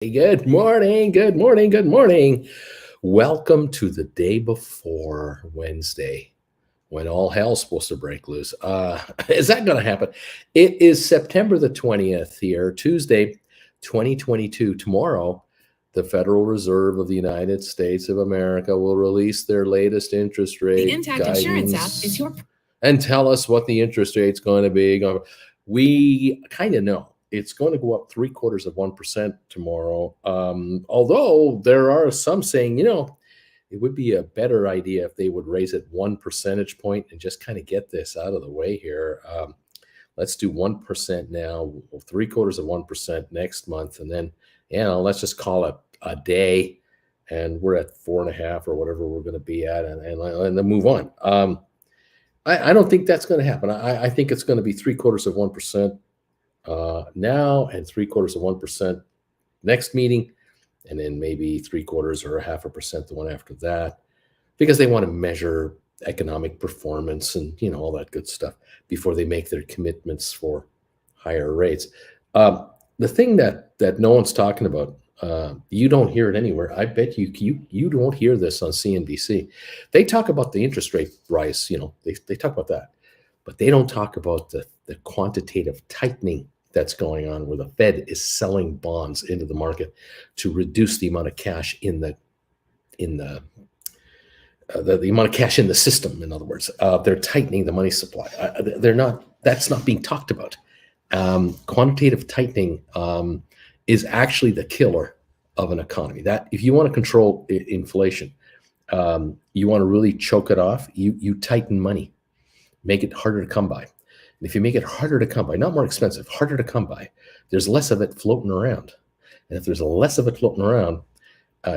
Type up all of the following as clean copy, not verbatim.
Good morning, good morning, good morning. Welcome to the day before Wednesday when all hell's supposed to break loose. Is that going to happen? It is September the 20th here, Tuesday, 2022. Tomorrow, the Federal Reserve of the United States of America will release their latest interest rate The Intact Insurance app is your and tell us what the interest rate's going to be. We kind of know it's going to go up 0.75% tomorrow. Although there are some saying, it would be a better idea if they would raise it 1 percentage point and just kind of get this out of the way here. Let's do 1% now, 0.75% next month, and then let's just call it a day, and we're at 4.5 or whatever we're going to be at, and then move on. I don't think that's going to happen. I think it's going to be 0.75% now and 0.75% next meeting, and then maybe 0.75 or 0.5% the one after that, because they want to measure economic performance and all that good stuff before they make their commitments for higher rates. The thing that no one's talking about, you don't hear it anywhere. I bet you don't hear this on CNBC. They talk about the interest rate rise. They talk about that, but they don't talk about the quantitative tightening that's going on, where the Fed is selling bonds into the market to reduce the amount of cash in the amount of cash in the system. In other words, they're tightening the money supply. That's not being talked about. Quantitative tightening is actually the killer of an economy. That if you want to control inflation, you want to really choke it off, you tighten money, make it harder to come by. And if you make it harder to come by, not more expensive, harder to come by, there's less of it floating around. And if there's less of it floating around,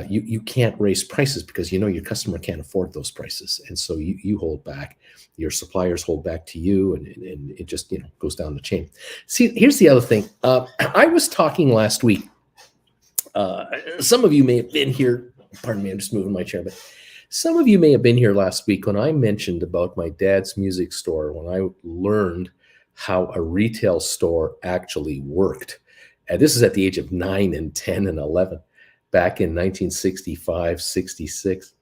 you can't raise prices because your customer can't afford those prices. And so you hold back, your suppliers hold back to you, and it just goes down the chain. See, here's the other thing. I was talking last week. Some of you may have been here. Pardon me, I'm just moving my chair, but some of you may have been here last week when I mentioned about my dad's music store, when I learned how a retail store actually worked. And this is at the age of 9 and 10 and 11, back in 1965, 66.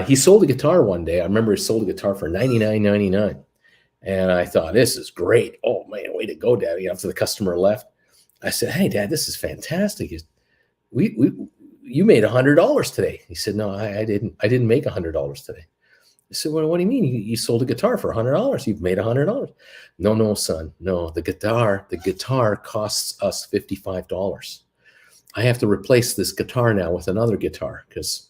He sold a guitar one day. I remember he sold a guitar for $99.99. And I thought, this is great. Oh, man, way to go, Daddy. After the customer left, I said, hey, Dad, this is fantastic. You made $100 today. He said, no, I didn't make $100 today. I said, well, what do you mean? You sold a guitar for $100. You've made $100. No, son. No, the guitar costs us $55. I have to replace this guitar now with another guitar because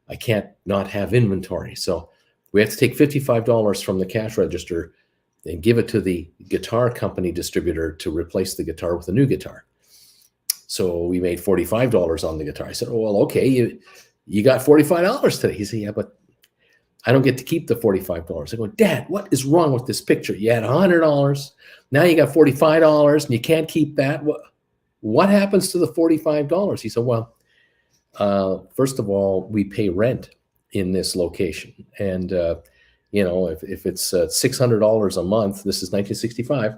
I can't not have inventory. So we have to take $55 from the cash register and give it to the guitar company distributor to replace the guitar with a new guitar. So we made $45 on the guitar. I said, oh, well, okay, you got $45 today. He said, yeah, but I don't get to keep the $45. I go, Dad, what is wrong with this picture? You had $100. Now you got $45 and you can't keep that. What happens to the $45? He said, well, first of all, we pay rent in this location. And, if it's $600 a month, this is 1965,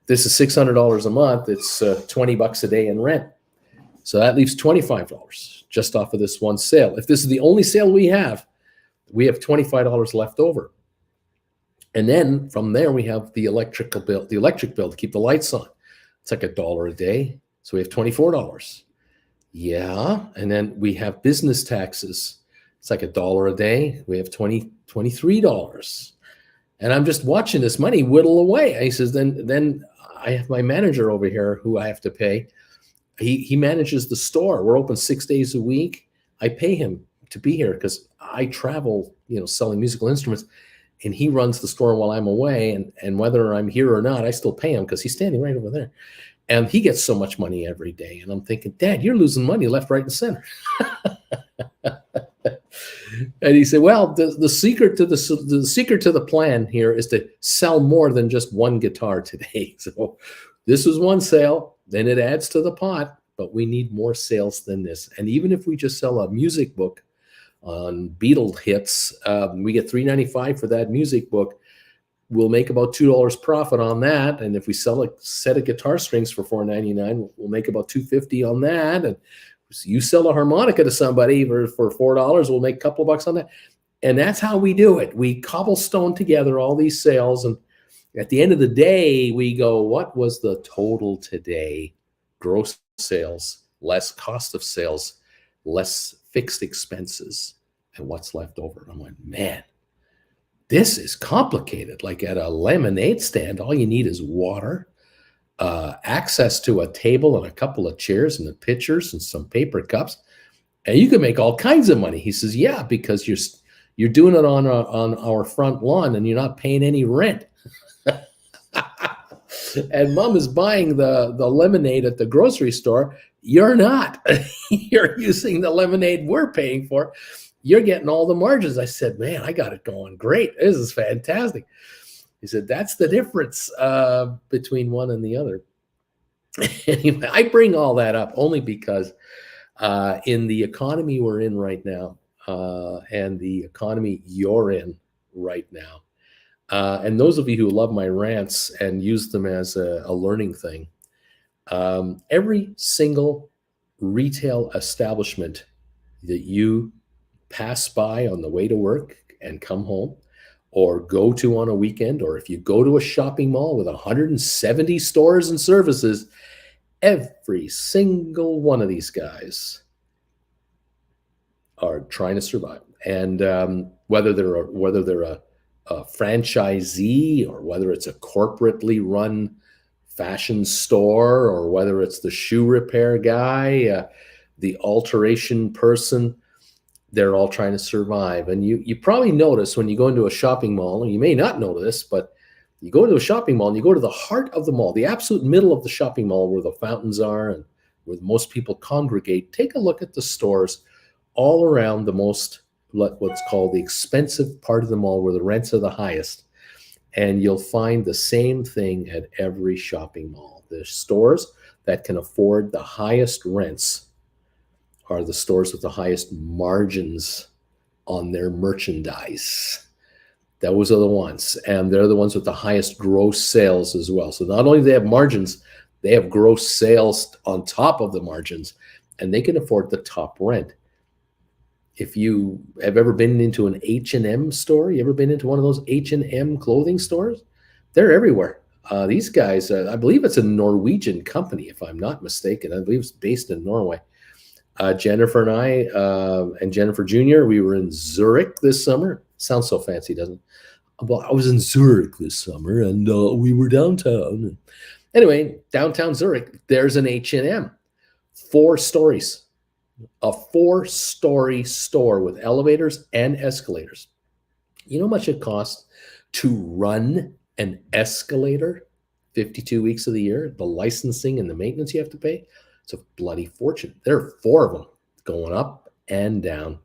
this is $600 a month, it's $20 a day in rent. So that leaves $25 just off of this one sale. If this is the only sale we have $25 left over. And then from there, we have the electric bill to keep the lights on. It's like $1 a day. So we have $24. Yeah. And then we have business taxes. It's like $1 a day. We have $23. And I'm just watching this money whittle away. He says, then I have my manager over here who I have to pay. He manages the store. We're open 6 days a week. I pay him to be here because I travel, selling musical instruments, and he runs the store while I'm away. And whether I'm here or not, I still pay him because he's standing right over there. And he gets so much money every day. And I'm thinking, Dad, you're losing money left, right, and center. And he said, well, the secret to the plan here is to sell more than just one guitar today. So this was one sale, then it adds to the pot, but we need more sales than this. And even if we just sell a music book on Beatle hits, we get $3.95 for that music book. we'll make about $2 profit on that. And if we sell a set of guitar strings for $4.99, we'll make about $2.50 on that. And you sell a harmonica to somebody for $4, we'll make a couple of bucks on that. And that's how we do it. We cobblestone together all these sales. And at the end of the day, we go, what was the total today? Gross sales, less cost of sales, less fixed expenses, and what's left over. I'm like, man, this is complicated. Like at a lemonade stand, all you need is water, access to a table and a couple of chairs and the pitchers and some paper cups, and you can make all kinds of money. He says, yeah, because you're doing it on our front lawn and you're not paying any rent. And mom is buying the lemonade at the grocery store. You're not. You're using the lemonade we're paying for. You're getting all the margins. I said, man, I got it going great. This is fantastic. He said, that's the difference between one and the other. Anyway, I bring all that up only because in the economy we're in right now, and the economy you're in right now, and those of you who love my rants and use them as a learning thing, every single retail establishment that you pass by on the way to work and come home, or go to on a weekend, or if you go to a shopping mall with 170 stores and services, every single one of these guys are trying to survive. And whether they're a franchisee, or whether it's a corporately run fashion store, or whether it's the shoe repair guy, the alteration person, they're all trying to survive. And you probably notice when you go into a shopping mall, and you may not know this, but you go into a shopping mall and you go to the heart of the mall, the absolute middle of the shopping mall where the fountains are and where most people congregate. Take a look at the stores all around the what's called the expensive part of the mall, where the rents are the highest. And you'll find the same thing at every shopping mall. The stores that can afford the highest rents are the stores with the highest margins on their merchandise. Those are the ones, and they're the ones with the highest gross sales as well. So not only do they have margins, they have gross sales on top of the margins, and they can afford the top rent. If you have ever been into an H&M store, you ever been into one of those H&M clothing stores? They're everywhere. These guys, I believe it's a Norwegian company, if I'm not mistaken. I believe it's based in Norway. Jennifer and I, and Jennifer Jr., we were in Zurich this summer. Sounds so fancy, doesn't it? Well, I was in Zurich this summer, and we were downtown. Anyway, downtown Zurich, there's an H&M. 4 stories. A 4-story store with elevators and escalators. You know how much it costs to run an escalator 52 weeks of the year? The licensing and the maintenance you have to pay? It's a bloody fortune. There are 4 of them going up and down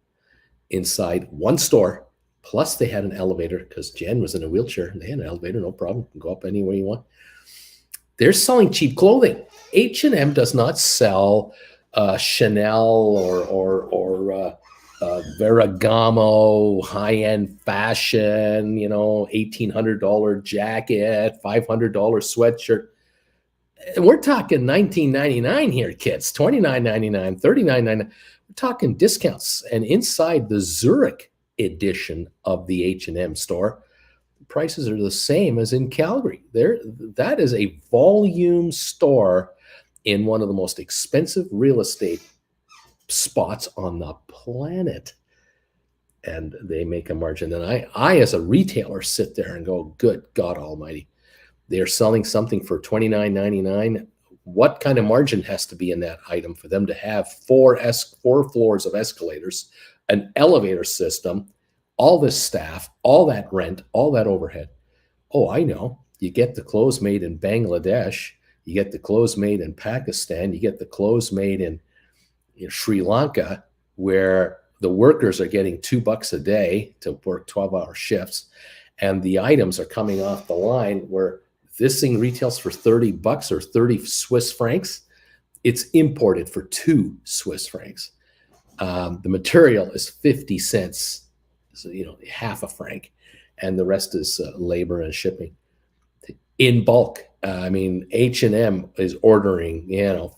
inside one store. Plus they had an elevator because Jen was in a wheelchair and they had an elevator, no problem. You can go up anywhere you want. They're selling cheap clothing. H&M does not sell Chanel or Ferragamo high-end fashion, $1,800 jacket, $500 sweatshirt. And we're talking $19.99 here, kids. $29.99, $39.99. We're talking discounts. And inside the Zurich edition of the H&M store, prices are the same as in Calgary. That is a volume store in one of the most expensive real estate spots on the planet. And they make a margin. And I as a retailer, sit there and go, good God almighty. They're selling something for $29.99. What kind of margin has to be in that item for them to have 4 floors of escalators, an elevator system, all this staff, all that rent, all that overhead? Oh, I know. You get the clothes made in Bangladesh. You get the clothes made in Pakistan. You get the clothes made in Sri Lanka, where the workers are getting $2 a day to work 12-hour shifts. And the items are coming off the line where this thing retails for $30 or 30 Swiss francs. It's imported for 2 Swiss francs. The material is 50 cents, so half a franc. and the rest is labor and shipping. In bulk, I mean, H&M is ordering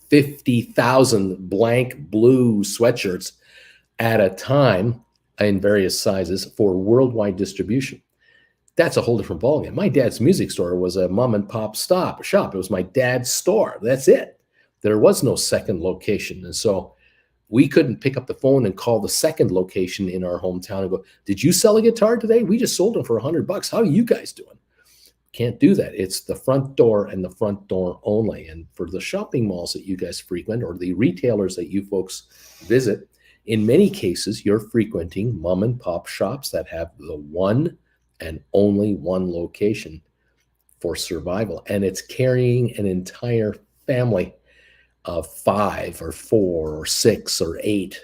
50,000 blank blue sweatshirts at a time in various sizes for worldwide distribution. That's a whole different ballgame. My dad's music store was a mom and pop shop. It was my dad's store. That's it. There was no second location. And so we couldn't pick up the phone and call the second location in our hometown and go, "Did you sell a guitar today? We just sold them for $100. How are you guys doing?" Can't do that. It's the front door and the front door only. And for the shopping malls that you guys frequent or the retailers that you folks visit, in many cases, you're frequenting mom and pop shops that have the one and only one location for survival. And it's carrying an entire family of 5 or 4 or 6 or 8.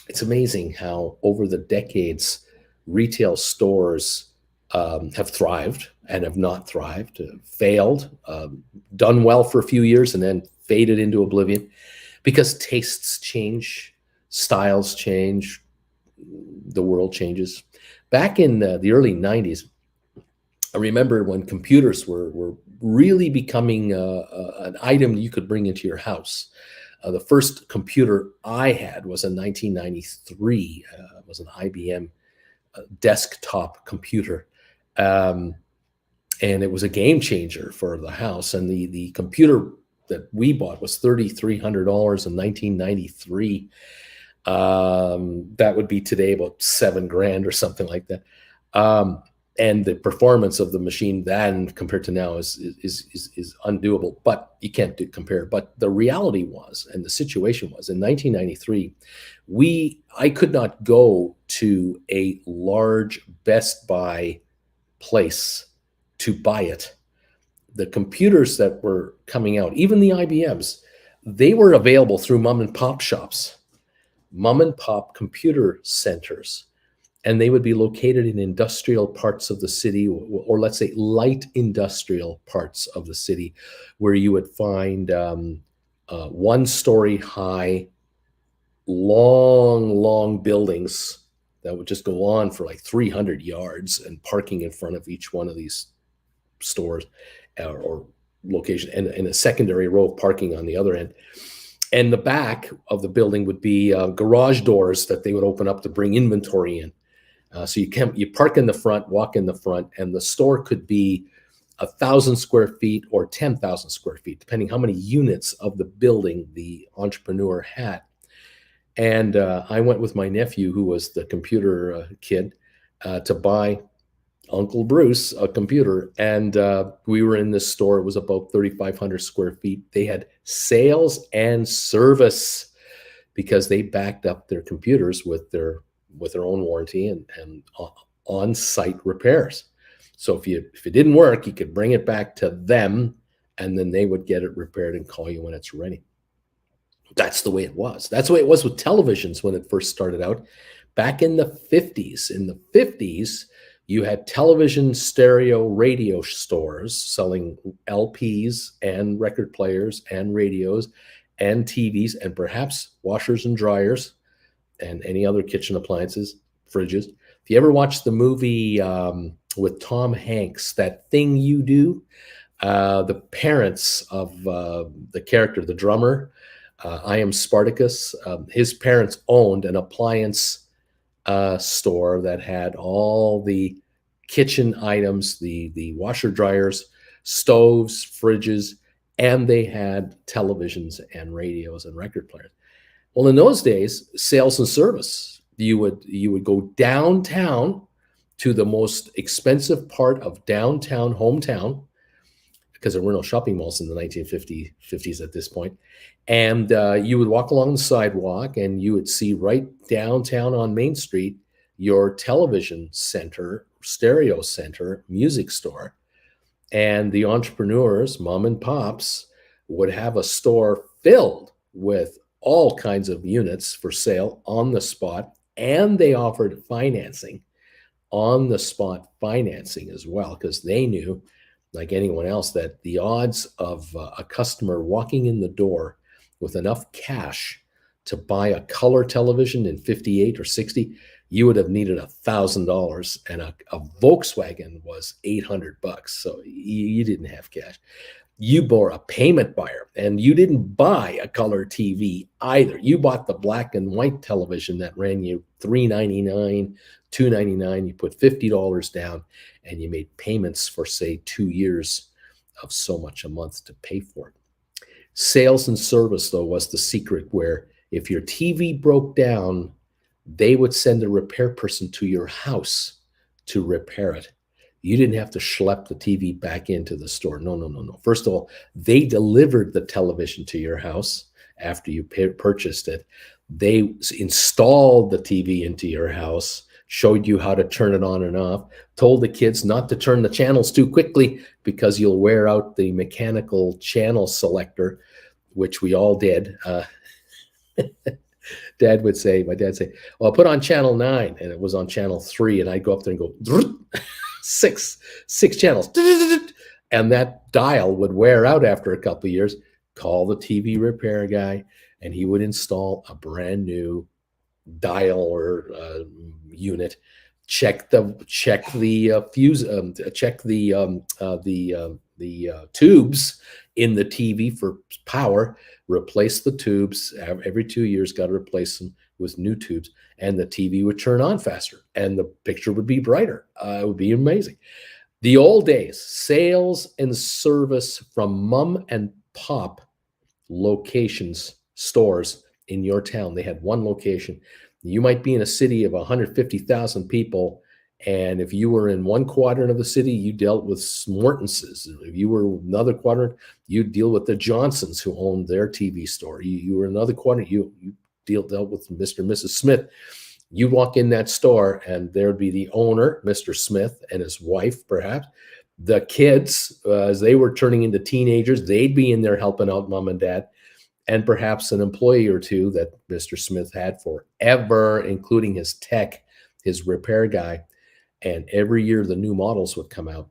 It's amazing how over the decades, retail stores have thrived and have not thrived, failed, done well for a few years and then faded into oblivion because tastes change, styles change, the world changes. Back in the early 90s, I remember when computers were really becoming an item you could bring into your house. The first computer I had was in 1993. It was an IBM desktop computer. And it was a game changer for the house. And the computer that we bought was $3,300 in 1993. That would be today about $7,000 or something like that. And the performance of the machine then compared to now is undoable, but you can't compare. But the reality was, and the situation was, in 1993, I could not go to a large Best Buy place to buy it. The computers that were coming out, even the IBMs, they were available through mom and pop shops, mom and pop computer centers. And they would be located in industrial parts of the city, or let's say light industrial parts of the city, where you would find 1-story high, long buildings that would just go on for like 300 yards and parking in front of each one of these stores or location, and a secondary row of parking on the other end. And the back of the building would be garage doors that they would open up to bring inventory in. So you park in the front, walk in the front, and the store could be 1,000 square feet or 10,000 square feet, depending how many units of the building the entrepreneur had. And I went with my nephew, who was the computer kid, to buy Uncle Bruce a computer. And we were in this store. It was about 3,500 square feet. They had sales and service because they backed up their computers with their own warranty and on-site repairs. So if it didn't work, you could bring it back to them, and then they would get it repaired and call you when it's ready. That's the way it was. That's the way it was with televisions when it first started out. Back in the 50s. In the 50s, you had television, stereo, radio stores selling LPs and record players and radios and TVs and perhaps washers and dryers and any other kitchen appliances, fridges. If you ever watched the movie with Tom Hanks, That Thing You Do, the parents of the character, the drummer, I Am Spartacus, his parents owned an appliance store that had all the kitchen items, the washer dryers, stoves, fridges, and they had televisions and radios and record players. Well, in those days, sales and service, you would go downtown to the most expensive part of downtown hometown, because there were no shopping malls in the 1950s at this point. And you would walk along the sidewalk and you would see right downtown on Main Street your television center, stereo center, music store. And the entrepreneurs, mom and pops, would have a store filled with all kinds of units for sale on the spot. And they offered financing, on the spot financing as well, because they knew, like anyone else, that the odds of a customer walking in the door with enough cash to buy a color television in 58 or 60, you would have needed $1,000, and a Volkswagen was $800. So you didn't have cash. You bore a payment buyer, and you didn't buy a color TV either. You bought the black and white television that ran you $399, $299. You put $50 down, and you made payments for, say, 2 years of so much a month to pay for it. Sales and service, though, was the secret, where if your TV broke down, they would send a repair person to your house to repair it. You didn't have to schlep the TV back into the store. No, no, no, no. First of all, they delivered the television to your house after you purchased it. They installed the TV into your house, showed you how to turn it on and off, told the kids not to turn the channels too quickly because you'll wear out the mechanical channel selector, which we all did. My dad would say, well, put on channel 9, and it was on channel 3, and I'd go up there and go, six channels, and that dial would wear out after a couple of years. Call the TV repair guy, and he would install a brand new dial or unit. Check the fuse, check the tubes in the TV for power. Replace the tubes every 2 years. Got to replace them with new tubes, and the TV would turn on faster, and the picture would be brighter. It would be amazing. The old days, sales and service from mom and pop locations, stores in your town. They had one location. You might be in a city of 150,000 people, and if you were in one quadrant of the city, you dealt with Mortenses. If you were another quadrant, you deal with the Johnsons, who owned their TV store. You were another quadrant, you dealt with Mr. and Mrs. Smith. You walk in that store, and there'd be the owner, Mr. Smith, and his wife, perhaps. The kids, as they were turning into teenagers, they'd be in there helping out mom and dad, and perhaps an employee or two that Mr. Smith had forever, including his tech, his repair guy. And every year the new models would come out.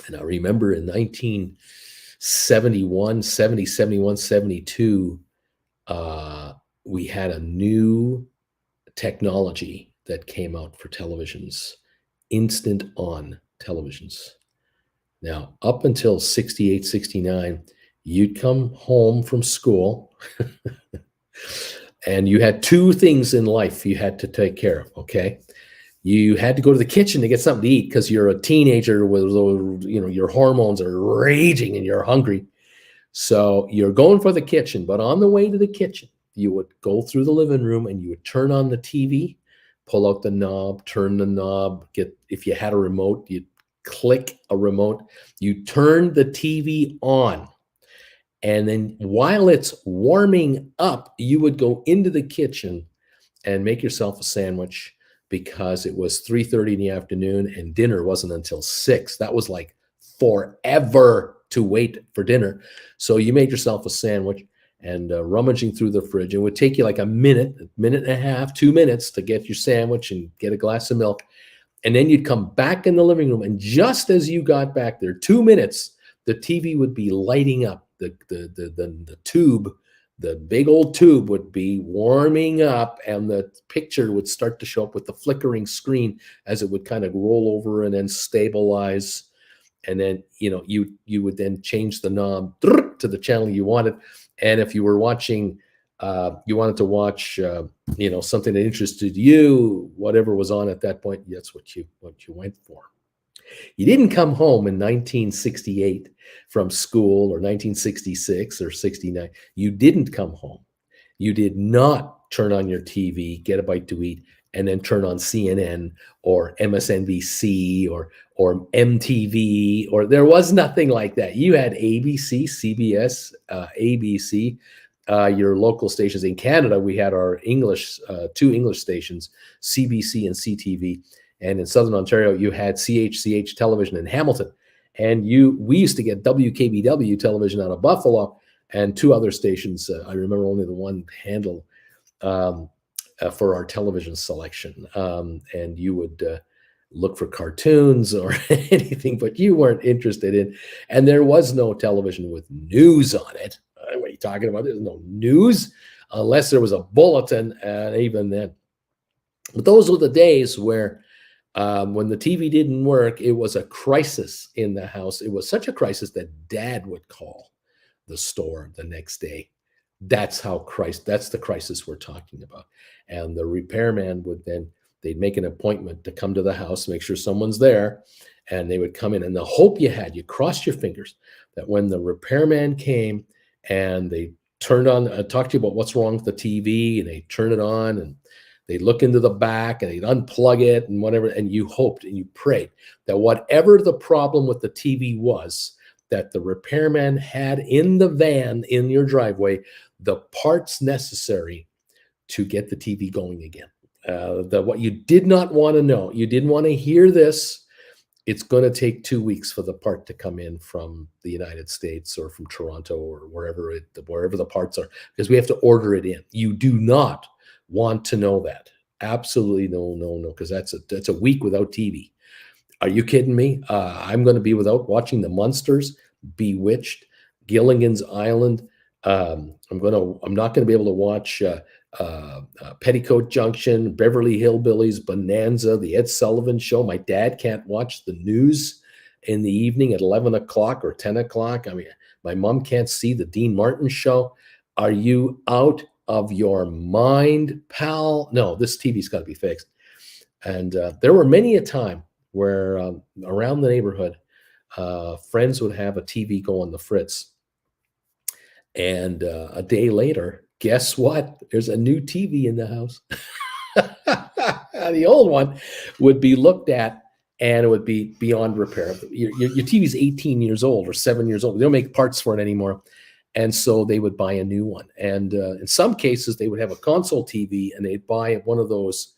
And I remember in 1971, 70, 71, 72, we had a new technology that came out for televisions, instant on televisions. Now, up until 68, 69, you'd come home from school and you had two things in life you had to take care of, okay? You had to go to the kitchen to get something to eat because you're a teenager with, your hormones are raging and you're hungry. So you're going for the kitchen, but on the way to the kitchen, you would go through the living room and you would turn on the TV, pull out the knob, turn the knob, if you had a remote, you'd click a remote, you turn the TV on. And then while it's warming up, you would go into the kitchen and make yourself a sandwich, because it was 3:30 in the afternoon and dinner wasn't until 6. That was like forever to wait for dinner. So you made yourself a sandwich, and rummaging through the fridge, it would take you like a minute and a half, 2 minutes to get your sandwich and get a glass of milk. And then you'd come back in the living room, and just as you got back there, 2 minutes, the TV would be lighting up. The tube, the big old tube would be warming up, and the picture would start to show up with the flickering screen as it would kind of roll over and then stabilize. And then, you would then change the knob to the channel you wanted. And if you were watching, you wanted to watch, something that interested you, whatever was on at that point, that's what you went for. You didn't come home in 1968 from school, or 1966 or 69. You didn't come home. You did not turn on your TV, get a bite to eat, and then turn on CNN or MSNBC or MTV, or there was nothing like that. You had ABC, CBS, ABC, your local stations. In Canada, we had our English, two English stations, CBC and CTV. And in Southern Ontario, you had CHCH television in Hamilton. And we used to get WKBW television out of Buffalo, and two other stations. I remember only the one handle for our television selection. And you would look for cartoons or anything, but you weren't interested in. And there was no television with news on it. What are you talking about? There's no news unless there was a bulletin. And even then, But those were the days where when the TV didn't work, it was a crisis in the house. It was such a crisis that Dad would call the store the next day. That's the crisis we're talking about. And the repairman would then, they'd make an appointment to come to the house, make sure someone's there, and they would come in. And the hope you crossed your fingers that when the repairman came and they turned on, talked to you about what's wrong with the TV, and they turn it on and they'd look into the back and they'd unplug it and whatever. And you hoped and you prayed that whatever the problem with the TV was, that the repairman had in the van in your driveway the parts necessary to get the TV going again. What you did not want to know, you didn't want to hear this. It's going to take 2 weeks for the part to come in from the United States or from Toronto or wherever the parts are, because we have to order it in. You do not want to know that. Absolutely no, because that's a week without TV. Are you kidding me? I'm going to be without watching The Munsters, Bewitched, Gilligan's Island. I'm not going to be able to watch Petticoat Junction, Beverly Hillbillies, Bonanza, The Ed Sullivan Show. My dad can't watch the news in the evening at 11 o'clock or 10 o'clock. I mean, my mom can't see the Dean Martin Show. Are you out of your mind, pal? No, this TV's got to be fixed. And there were many a time where around the neighborhood, friends would have a TV go on the fritz. And a day later, guess what? There's a new TV in the house. The old one would be looked at and it would be beyond repair. Your TV's 18 years old or 7 years old. They don't make parts for it anymore. And so they would buy a new one. And in some cases, they would have a console TV and they'd buy one of those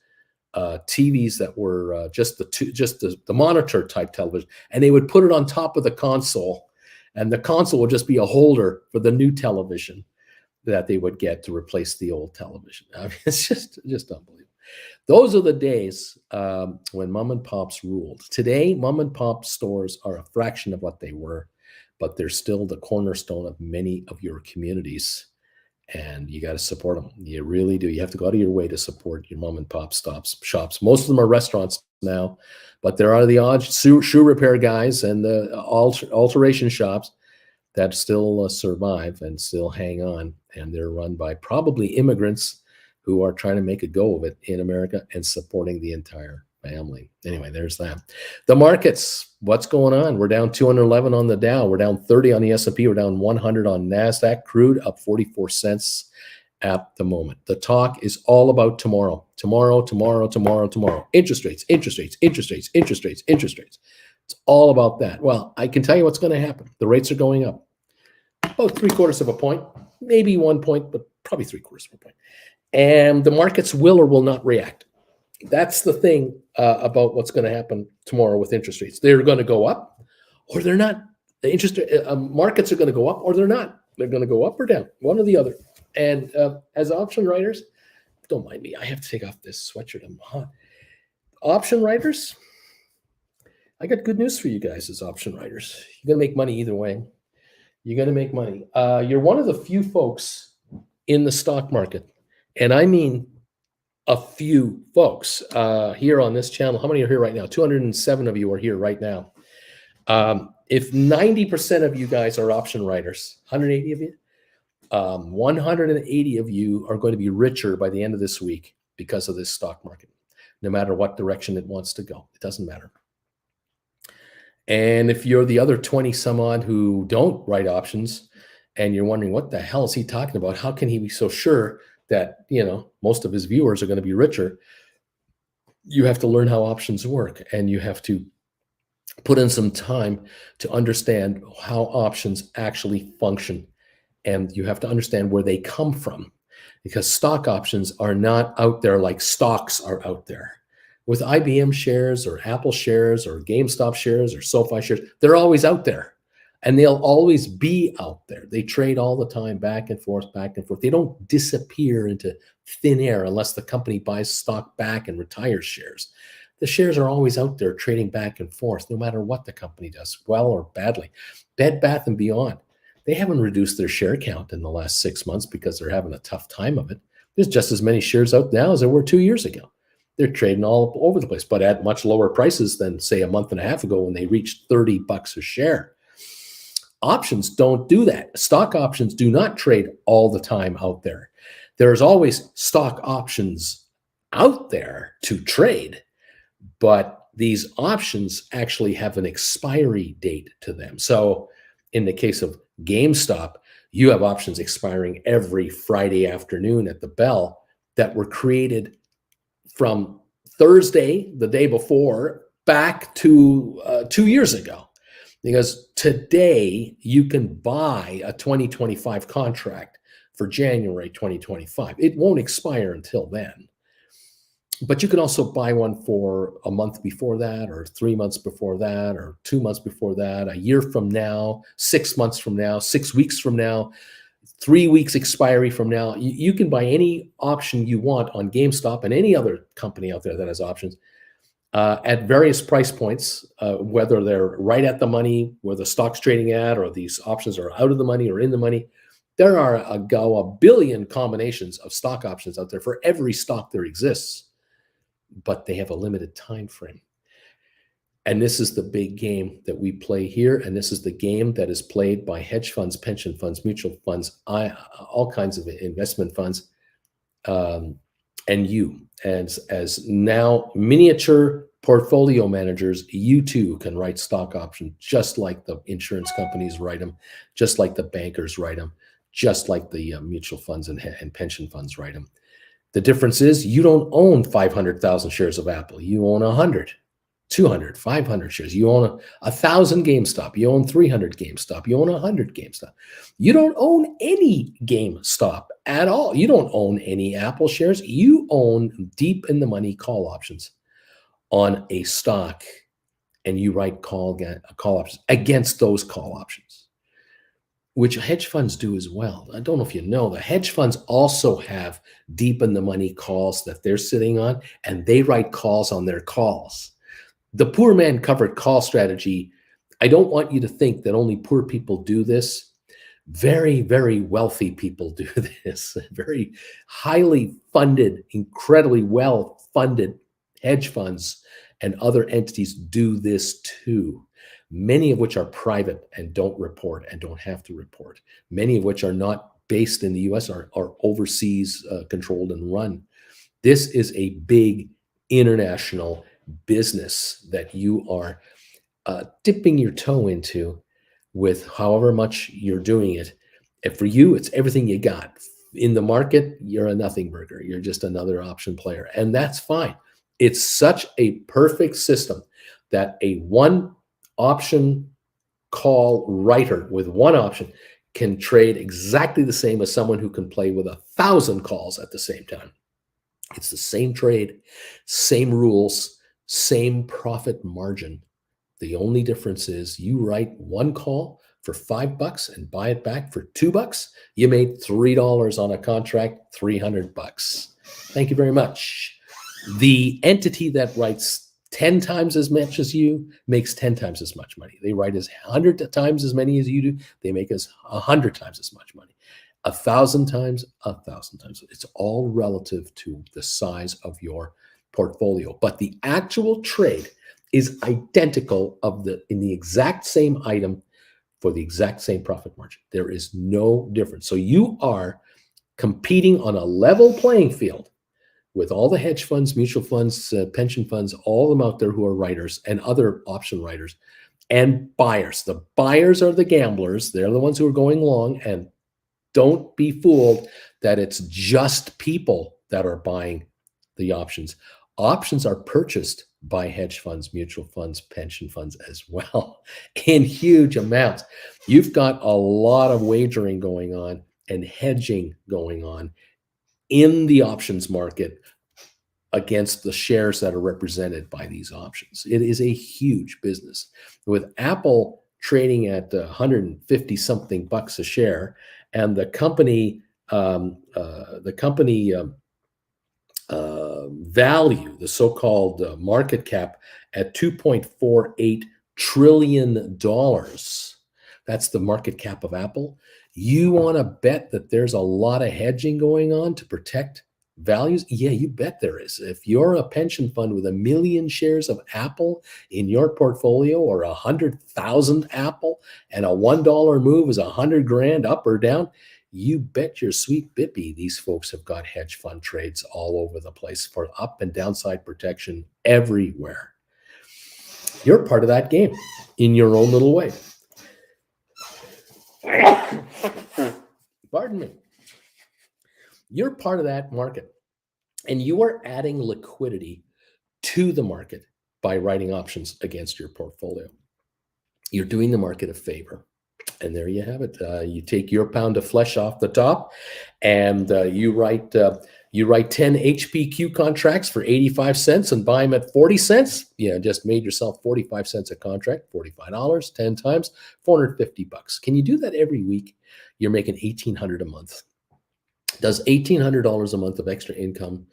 TVs that were just the monitor type television, and they would put it on top of the console, and the console would just be a holder for the new television that they would get to replace the old television. I mean, it's just unbelievable. Those are the days when mom and pops ruled. Today, mom and pop stores are a fraction of what they were, but they're still the cornerstone of many of your communities. And you got to support them. You really do. You have to go out of your way to support your mom and pop shops. Most of them are restaurants now, but there are the odd shoe repair guys and the alteration shops that still survive and still hang on. And they're run by probably immigrants who are trying to make a go of it in America and supporting the entire family. Anyway, there's that. The markets, what's going on? We're down 211 on the Dow. We're down 30 on the S&P. We're down 100 on NASDAQ. Crude up 44 cents at the moment. The talk is all about tomorrow. Tomorrow. Interest rates. It's all about that. Well, I can tell you what's going to happen. The rates are going up. About 3/4 of a point, maybe 1 point, but probably 3/4 of a point. And the markets will or will not react. That's the thing about what's going to happen tomorrow with interest rates. They're going to go up or they're not. The markets are going to go up or they're not. They're going to go up or down, one or the other. And as option writers, don't mind me. I have to take off this sweatshirt. I'm hot. Option writers, I got good news for you guys as option writers. You're going to make money either way. You're going to make money. You're one of the few folks in the stock market, and I mean a few folks here on this channel. How many are here right now? 207 of you are here right now. If 90% of you guys are option writers, 180 of you, 180 of you are going to be richer by the end of this week because of this stock market, no matter what direction it wants to go. It doesn't matter. And if you're the other 20 some odd who don't write options and you're wondering what the hell is he talking about? How can he be so sure that, most of his viewers are going to be richer? You have to learn how options work, and you have to put in some time to understand how options actually function. And you have to understand where they come from, because stock options are not out there like stocks are out there. With IBM shares or Apple shares or GameStop shares or SoFi shares, they're always out there. And they'll always be out there. They trade all the time, back and forth. They don't disappear into thin air unless the company buys stock back and retires shares. The shares are always out there trading back and forth, no matter what the company does, well or badly. Bed Bath & Beyond, they haven't reduced their share count in the last 6 months because they're having a tough time of it. There's just as many shares out now as there were 2 years ago. they're trading all over the place, but at much lower prices than, say, a month and a half ago when they reached $30 a share. Options don't do that. Stock options do not trade all the time out there. There's always stock options out there to trade, but these options actually have an expiry date to them. So in the case of GameStop, you have options expiring every Friday afternoon at the bell that were created from Thursday, the day before, back to 2 years ago. Because today you can buy a 2025 contract for January 2025. It won't expire until then. But you can also buy one for a month before that, or 3 months before that, or 2 months before that, a year from now, 6 months from now, 6 weeks from now, 3 weeks expiry from now. You can buy any option you want on GameStop and any other company out there that has options at various price points, whether they're right at the money, where the stock's trading at, or these options are out of the money or in the money. There are a billion combinations of stock options out there for every stock there exists, but they have a limited time frame. And this is the big game that we play here. And this is the game that is played by hedge funds, pension funds, mutual funds, all kinds of investment funds, and you as now miniature portfolio managers. You too can write stock options, just like the insurance companies write them, just like the bankers write them, just like the mutual funds and pension funds write them. The difference is you don't own 500,000 shares of Apple. You own 100, 200, 500 shares. You own 1,000 GameStop. You own 300 GameStop. You own 100 GameStop. You don't own any GameStop at all. You don't own any Apple shares. You own deep in the money call options on a stock, and you write call options against those call options, which hedge funds do as well. I don't know if you know, the hedge funds also have deep in the money calls that they're sitting on, and they write calls on their calls. The poor man covered call strategy, I don't want you to think that only poor people do this. Very, very wealthy people do this. Very highly funded, incredibly well-funded hedge funds and other entities do this too. Many of which are private and don't report and don't have to report. Many of which are not based in the US, are overseas controlled and run. This is a big international business that you are dipping your toe into with however much you're doing it. And for you, it's everything you got. In the market, you're a nothing burger. You're just another option player. And that's fine. It's such a perfect system that a one option call writer with one option can trade exactly the same as someone who can play with 1,000 calls at the same time. It's the same trade, same rules, same profit margin. The only difference is you write one call for $5 and buy it back for $2. You made $3 on a contract, $300. Thank you very much. The entity that writes 10 times as much as you makes 10 times as much money. They write as 100 times as many as you do. They make us 100 times as much money. 1,000 times, 1,000 times. It's all relative to the size of your portfolio. But the actual trade is identical in the exact same item for the exact same profit margin. There is no difference. So you are competing on a level playing field with all the hedge funds, mutual funds, pension funds, all of them out there who are writers and other option writers and buyers. The buyers are the gamblers. They're the ones who are going long. And don't be fooled that it's just people that are buying the options. Options are purchased by hedge funds, mutual funds, pension funds as well in huge amounts. You've got a lot of wagering going on and hedging going on in the options market against the shares that are represented by these options. It is a huge business. With Apple trading at 150 something bucks a share, and the company value, the so-called market cap, at $2.48 trillion. That's the market cap of Apple. You want to bet that there's a lot of hedging going on to protect values? Yeah, you bet there is. If you're a pension fund with 1 million shares of Apple in your portfolio, or 100,000 Apple, and a $1 move is 100 grand up or down, you bet your sweet bippy these folks have got hedge fund trades all over the place for up and downside protection everywhere. You're part of that game in your own little way. Pardon me. You're part of that market, and you are adding liquidity to the market by writing options against your portfolio. You're doing the market a favor. And there you have it. You take your pound of flesh off the top, and you write 10 HPQ contracts for 85 cents and buy them at 40 cents. Yeah, just made yourself 45 cents a contract, $45, 10 times, $450. Can you do that every week? You're making $1,800 a month. Does $1,800 a month of extra income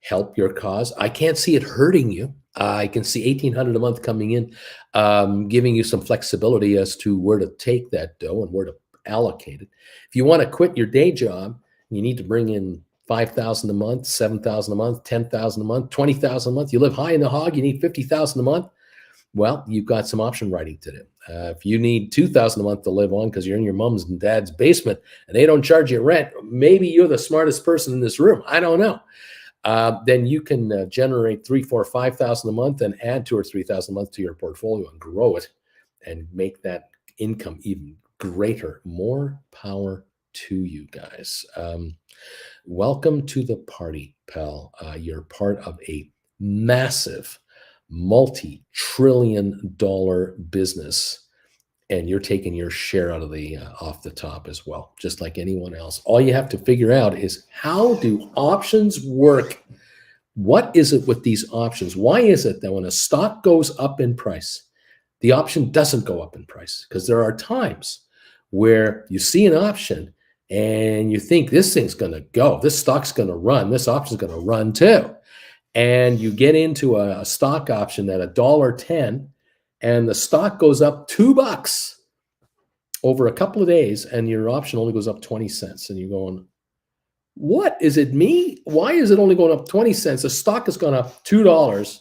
help your cause? I can't see it hurting you. I can see $1,800 a month coming in, giving you some flexibility as to where to take that dough and where to allocate it. If you want to quit your day job, you need to bring in $5,000 a month, $7,000 a month, $10,000 a month, $20,000 a month. You live high in the hog, you need $50,000 a month. Well, you've got some option writing to do. If you need $2,000 a month to live on because you're in your mom's and dad's basement and they don't charge you rent, maybe you're the smartest person in this room. I don't know. Then you can generate $3,000, $4,000, $5,000 a month and add $2,000 or $3,000 a month to your portfolio and grow it and make that income even greater. More power to you guys. Welcome to the party, pal. You're part of a massive multi-trillion-dollar business, and you're taking your share out of the off the top as well, just like anyone else. All you have to figure out is, how do options work? What is it with these options? Why is it that when a stock goes up in price, the option doesn't go up in price? Because there are times where you see an option and you think this thing's going to go, this stock's going to run, this option's going to run too. And you get into a stock option at $1.10, and the stock goes up $2 over a couple of days, and your option only goes up 20 cents. And you're going, what is it me? Why is it only going up 20 cents? The stock has gone up $2.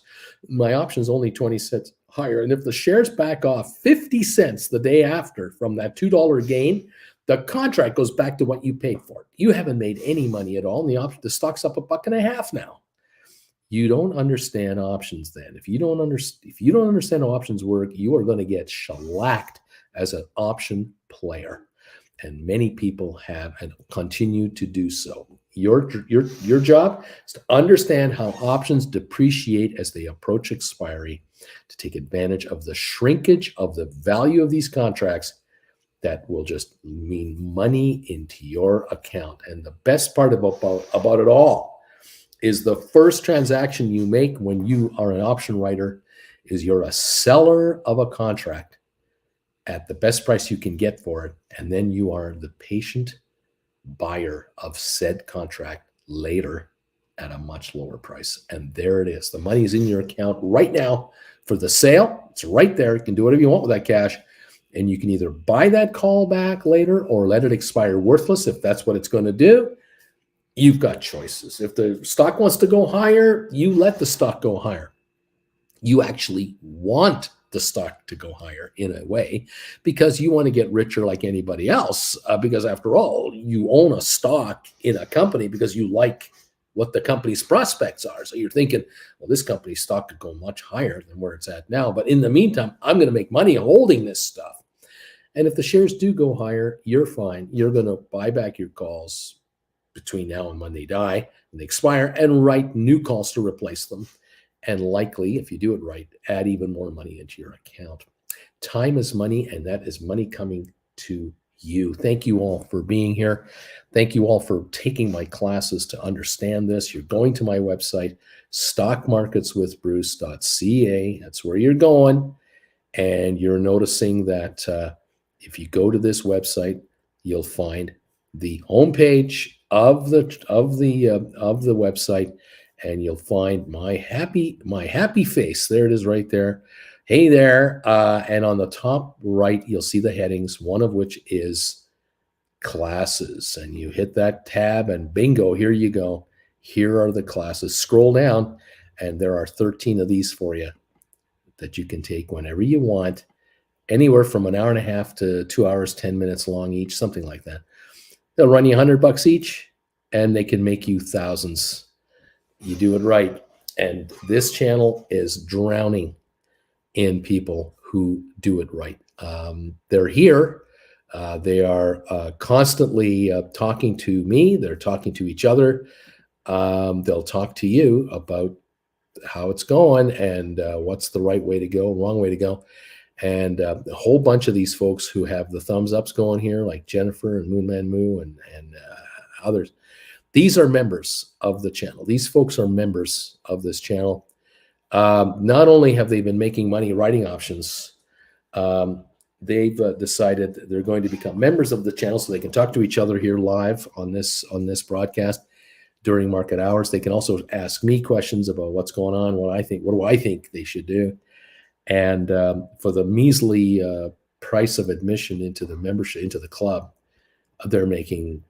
My option is only 20 cents higher. And if the shares back off 50 cents the day after from that $2 gain, the contract goes back to what you paid for it. You haven't made any money at all. And the stock's up $1.50 now. You don't understand options then. If you don't understand how options work, you are going to get shellacked as an option player. And many people have and continue to do so. Your job is to understand how options depreciate as they approach expiry, to take advantage of the shrinkage of the value of these contracts that will just mean money into your account. And the best part about it all is the first transaction you make when you are an option writer is you're a seller of a contract at the best price you can get for it. And then you are the patient buyer of said contract later at a much lower price. And there it is. The money is in your account right now for the sale. It's right there. You can do whatever you want with that cash. And you can either buy that call back later or let it expire worthless if that's what it's going to do. You've got choices. If the stock wants to go higher, you let the stock go higher. You actually want the stock to go higher in a way because you want to get richer like anybody else. Because after all, you own a stock in a company because you like what the company's prospects are. So you're thinking, well, this company's stock could go much higher than where it's at now. But in the meantime, I'm going to make money holding this stuff. And if the shares do go higher, you're fine. You're going to buy back your calls between now and when they die and they expire and write new calls to replace them. And likely, if you do it right, add even more money into your account. Time is money, and that is money coming to you. Thank you all for being here. Thank you all for taking my classes to understand this. You're going to my website, stockmarketswithbruce.ca. That's where you're going. And you're noticing that if you go to this website, you'll find the homepage of the website, and you'll find my happy face. There it is right there. Hey there. And on the top right, you'll see the headings, one of which is classes. And you hit that tab and bingo, here you go. Here are the classes. Scroll down, and there are 13 of these for you that you can take whenever you want, anywhere from an hour and a half to 2 hours, 10 minutes long each, something like that. They'll run you $100 each, and they can make you thousands. You do it right. And this channel is drowning in people who do it right. They're here. They are constantly talking to me. They're talking to each other. They'll talk to you about how it's going and what's the right way to go, wrong way to go. And a whole bunch of these folks who have the thumbs ups going here, like Jennifer and Moonman Moo and others, these are members of the channel. These folks are members of this channel. Not only have they been making money writing options, they've decided they're going to become members of the channel so they can talk to each other here live on this broadcast during market hours. They can also ask me questions about what's going on, what do I think they should do. And for the measly price of admission into the membership, into the club, they're making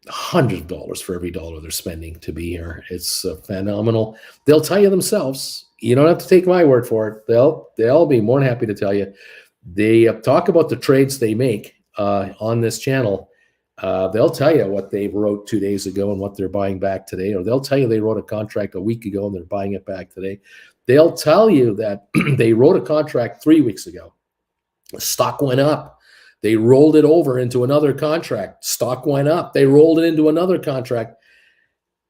hundreds of dollars for every dollar they're spending to be here. It's phenomenal. They'll tell you themselves. You don't have to take my word for it. They'll be more than happy to tell you. They talk about the trades they make on this channel. They'll tell you what they wrote 2 days ago and what they're buying back today, or they'll tell you they wrote a contract a week ago and they're buying it back today. They'll tell you that they wrote a contract 3 weeks ago. The stock went up. They rolled it over into another contract. Stock went up. They rolled it into another contract.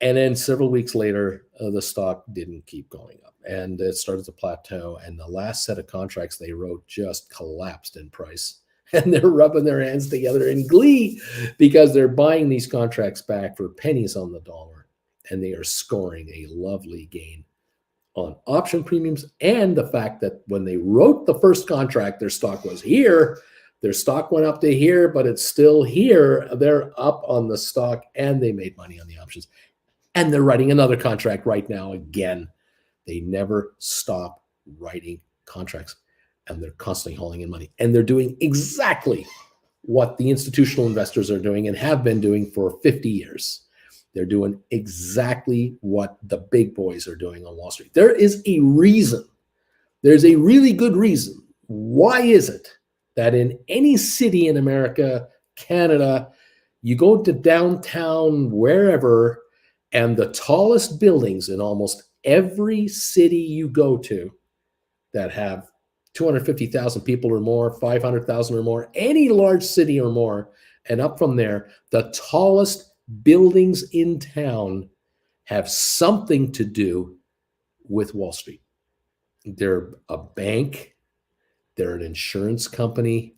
And then several weeks later, the stock didn't keep going up and it started to plateau. And the last set of contracts they wrote just collapsed in price. And they're rubbing their hands together in glee because they're buying these contracts back for pennies on the dollar. And they are scoring a lovely gain on option premiums, and the fact that when they wrote the first contract, their stock was here. Their stock went up to here, but it's still here. They're up on the stock, and they made money on the options. And they're writing another contract right now again. They never stop writing contracts, and they're constantly hauling in money. And they're doing exactly what the institutional investors are doing and have been doing for 50 years. They're doing exactly what the big boys are doing on Wall Street. There is a reason. There's a really good reason. Why is it that in any city in America, Canada, you go to downtown, wherever, and the tallest buildings in almost every city you go to that have 250,000 people or more, 500,000 or more, any large city or more, and up from there, the tallest buildings in town have something to do with Wall Street. They're a bank, they're an insurance company,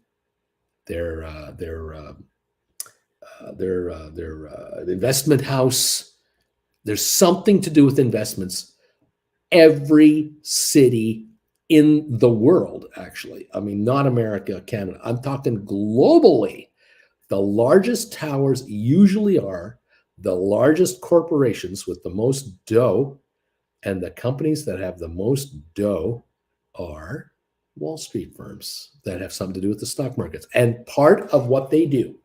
they're an investment house. There's something to do with investments. Every city in the world, actually. I mean, not America, Canada. I'm talking globally. The largest towers usually are the largest corporations with the most dough, and the companies that have the most dough are Wall Street firms that have something to do with the stock markets. And part of what they do,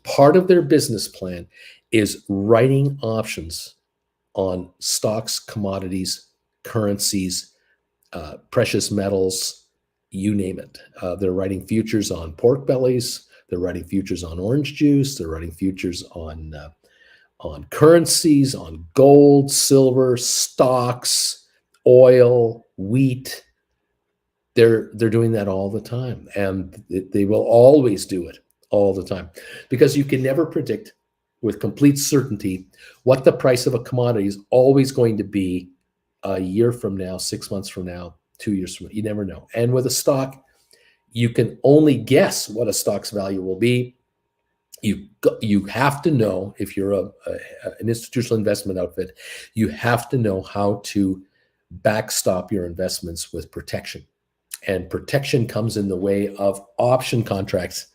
part of their business plan is writing options on stocks, commodities, currencies, precious metals, you name it. They're writing futures on pork bellies. They're writing futures on orange juice. They're writing futures on currencies, on gold, silver, stocks, oil, wheat. They're doing that all the time, and they will always do it all the time, because you can never predict with complete certainty what the price of a commodity is always going to be a year from now, 6 months from now, 2 years from now. You never know. And with a stock, you can only guess what a stock's value will be. You have to know, if you're an institutional investment outfit, you have to know how to backstop your investments with protection. And protection comes in the way of option contracts,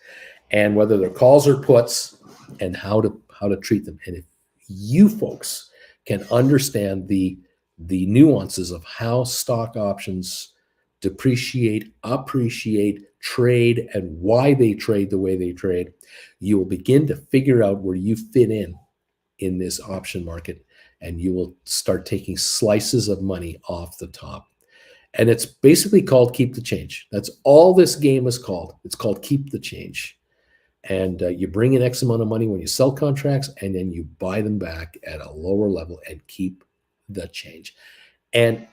and whether they're calls or puts, and how to treat them. And if you folks can understand the nuances of how stock options depreciate, appreciate, trade, and why they trade the way they trade, you will begin to figure out where you fit in this option market. and you will start taking slices of money off the top. And it's basically called keep the change. That's all this game is called. It's called keep the change. And you bring in X amount of money when you sell contracts, and then you buy them back at a lower level and keep the change. And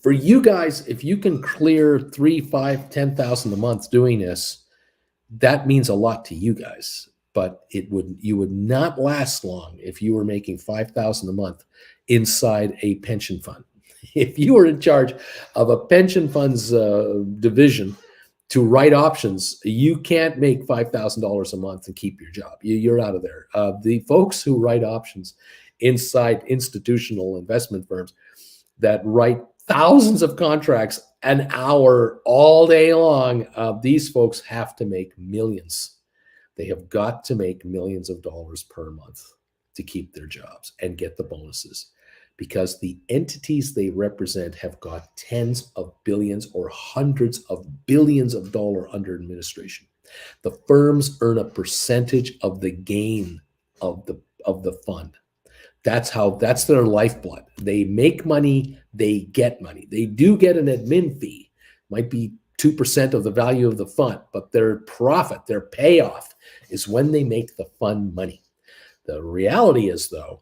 for you guys, if you can clear 3, 5, 10,000 a month doing this, that means a lot to you guys. But you would not last long if you were making 5,000 a month inside a pension fund. If you were in charge of a pension fund's division to write options, you can't make $5,000 a month and keep your job. You're out of there. The folks who write options inside institutional investment firms that write thousands of contracts an hour all day long, these folks have to make millions. They have got to make millions of dollars per month to keep their jobs and get the bonuses, because the entities they represent have got tens of billions or hundreds of billions of dollars under administration. The firms earn a percentage of the gain of the fund. That's their lifeblood. They make money, they get money. They do get an admin fee, might be 2% of the value of the fund, but their profit, their payoff is when they make the fund money. The reality is, though,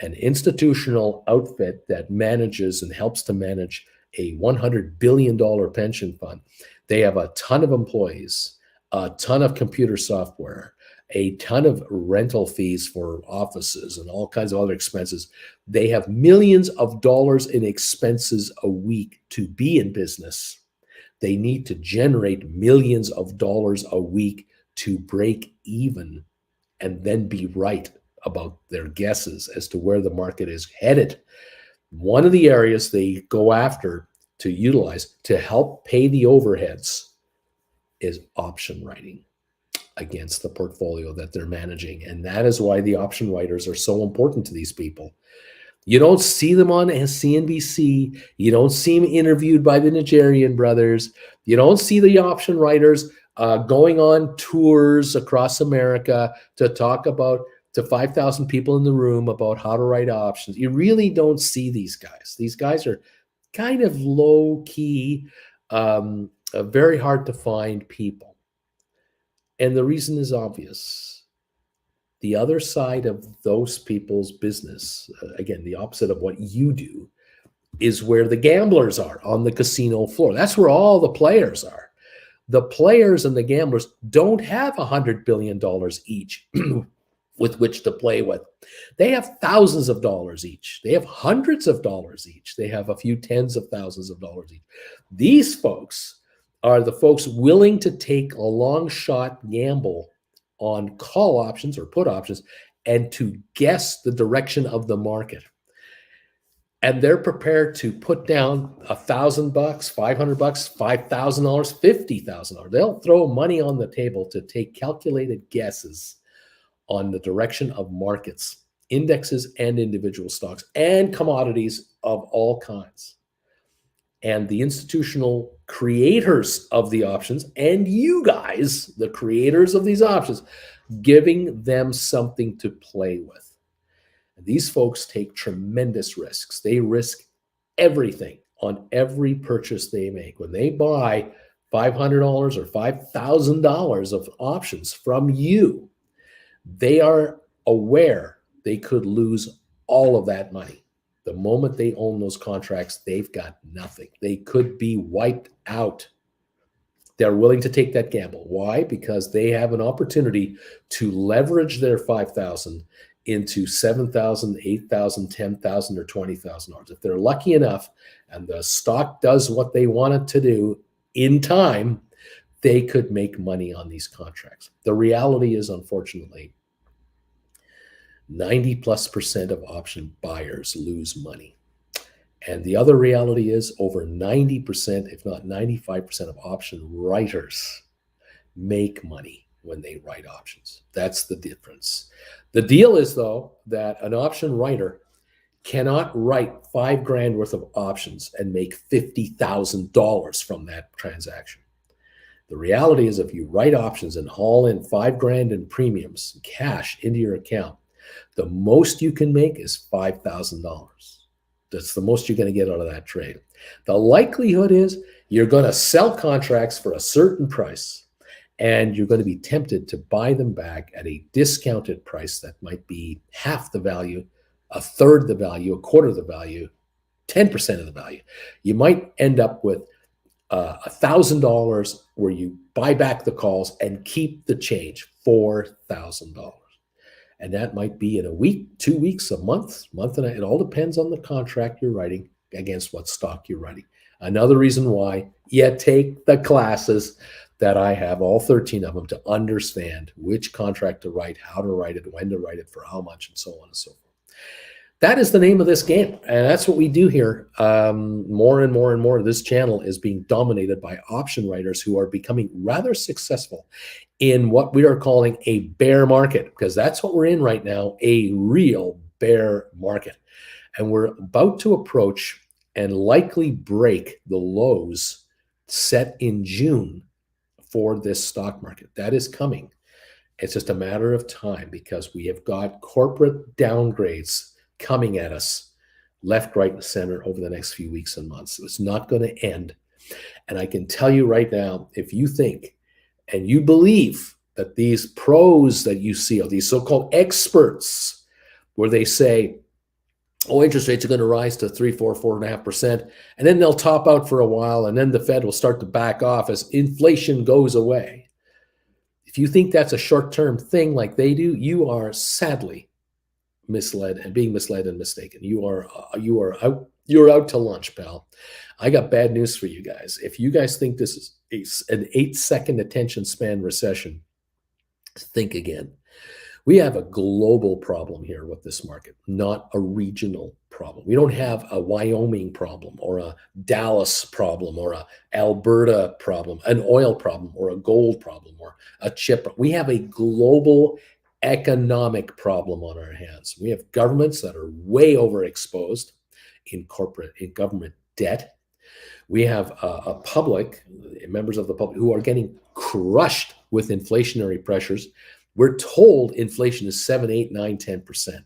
an institutional outfit that manages and helps to manage a $100 billion pension fund, they have a ton of employees, a ton of computer software, a ton of rental fees for offices and all kinds of other expenses. They have millions of dollars in expenses a week to be in business. They need to generate millions of dollars a week to break even and then be right about their guesses as to where the market is headed. One of the areas they go after to utilize to help pay the overheads is option writing against the portfolio that they're managing. And that is why the option writers are so important to these people. You don't see them on CNBC. You don't see them interviewed by the Nigerian brothers. You don't see the option writers going on tours across America to talk about to 5,000 people in the room about how to write options. You really don't see these guys. These guys are kind of low key, very hard to find people. And the reason is obvious. The other side of those people's business, again, the opposite of what you do, is where the gamblers are on the casino floor. That's where all the players are. The players and the gamblers don't have $100 billion each with which to play with. They have thousands of dollars each. They have hundreds of dollars each. They have a few tens of thousands of dollars each. These folks are the folks willing to take a long shot gamble on call options or put options and to guess the direction of the market. And they're prepared to put down $1,000, $500, $5,000, $50,000. They'll throw money on the table to take calculated guesses on the direction of markets, indexes, and individual stocks, and commodities of all kinds. And the institutional creators of the options, and you guys, the creators of these options, giving them something to play with. And these folks take tremendous risks. They risk everything on every purchase they make. When they buy $500 or $5,000 of options from you, they are aware they could lose all of that money. The moment they own those contracts, they've got nothing. They could be wiped out. They're willing to take that gamble. Why? Because they have an opportunity to leverage their $5,000 into $7,000, $8,000, $10,000, or $20,000. If they're lucky enough and the stock does what they want it to do in time, they could make money on these contracts. The reality is, unfortunately, 90+% of option buyers lose money. And the other reality is over 90%, if not 95% of option writers make money when they write options. That's the difference. The deal is, though, that an option writer cannot write $5,000 worth of options and make $50,000 from that transaction. The reality is if you write options and haul in $5,000 in premiums, cash into your account, The most you can make is $5,000. That's the most you're going to get out of that trade. The likelihood is you're going to sell contracts for a certain price, and you're going to be tempted to buy them back at a discounted price that might be half the value, a third the value, a quarter of the value, 10% of the value. You might end up with $1,000 where you buy back the calls and keep the change, $4,000. And that might be in a week, 2 weeks, a month, month and a half. It all depends on the contract you're writing against what stock you're writing. Another reason why you take the classes that I have, all 13 of them, to understand which contract to write, how to write it, when to write it, for how much, and so on and so forth. That is the name of this game, and that's what we do here. More and more and more, this channel is being dominated by option writers who are becoming rather successful in what we are calling a bear market, because that's what we're in right now, a real bear market. And we're about to approach and likely break the lows set in June for this stock market. That is coming. It's just a matter of time, because we have got corporate downgrades coming at us left, right, and center over the next few weeks and months. It's not going to end. And I can tell you right now, if you think and you believe that these pros that you see, or these so-called experts, where they say, oh, interest rates are going to rise to 3, 4, 4.5%, and then they'll top out for a while, and then the Fed will start to back off as inflation goes away. If you think that's a short-term thing like they do, you are sadly misled and being misled and mistaken. You're out to lunch, pal. I got bad news for you guys. If you guys think this is an 8-second attention span recession, think again. We have a global problem here with this market, not a regional problem. We don't have a Wyoming problem or a Dallas problem or a Alberta problem, an oil problem or a gold problem or a chip. We have a global economic problem on our hands. We have governments that are way overexposed in government debt. We have a public, members of the public, who are getting crushed with inflationary pressures. We're told inflation is 7, 8, 9, 10%.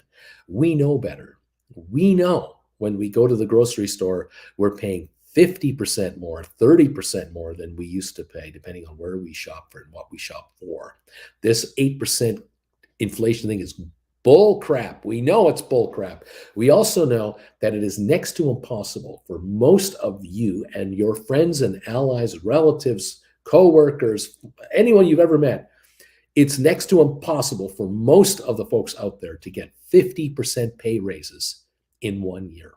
We know better. We know when we go to the grocery store, we're paying 50% more, 30% more than we used to pay, depending on where we shop for and what we shop for. This 8% inflation thing is bull crap. We know it's bull crap. We also know that it is next to impossible for most of you and your friends and allies, relatives, co-workers, anyone you've ever met. It's next to impossible for most of the folks out there to get 50% pay raises in 1 year.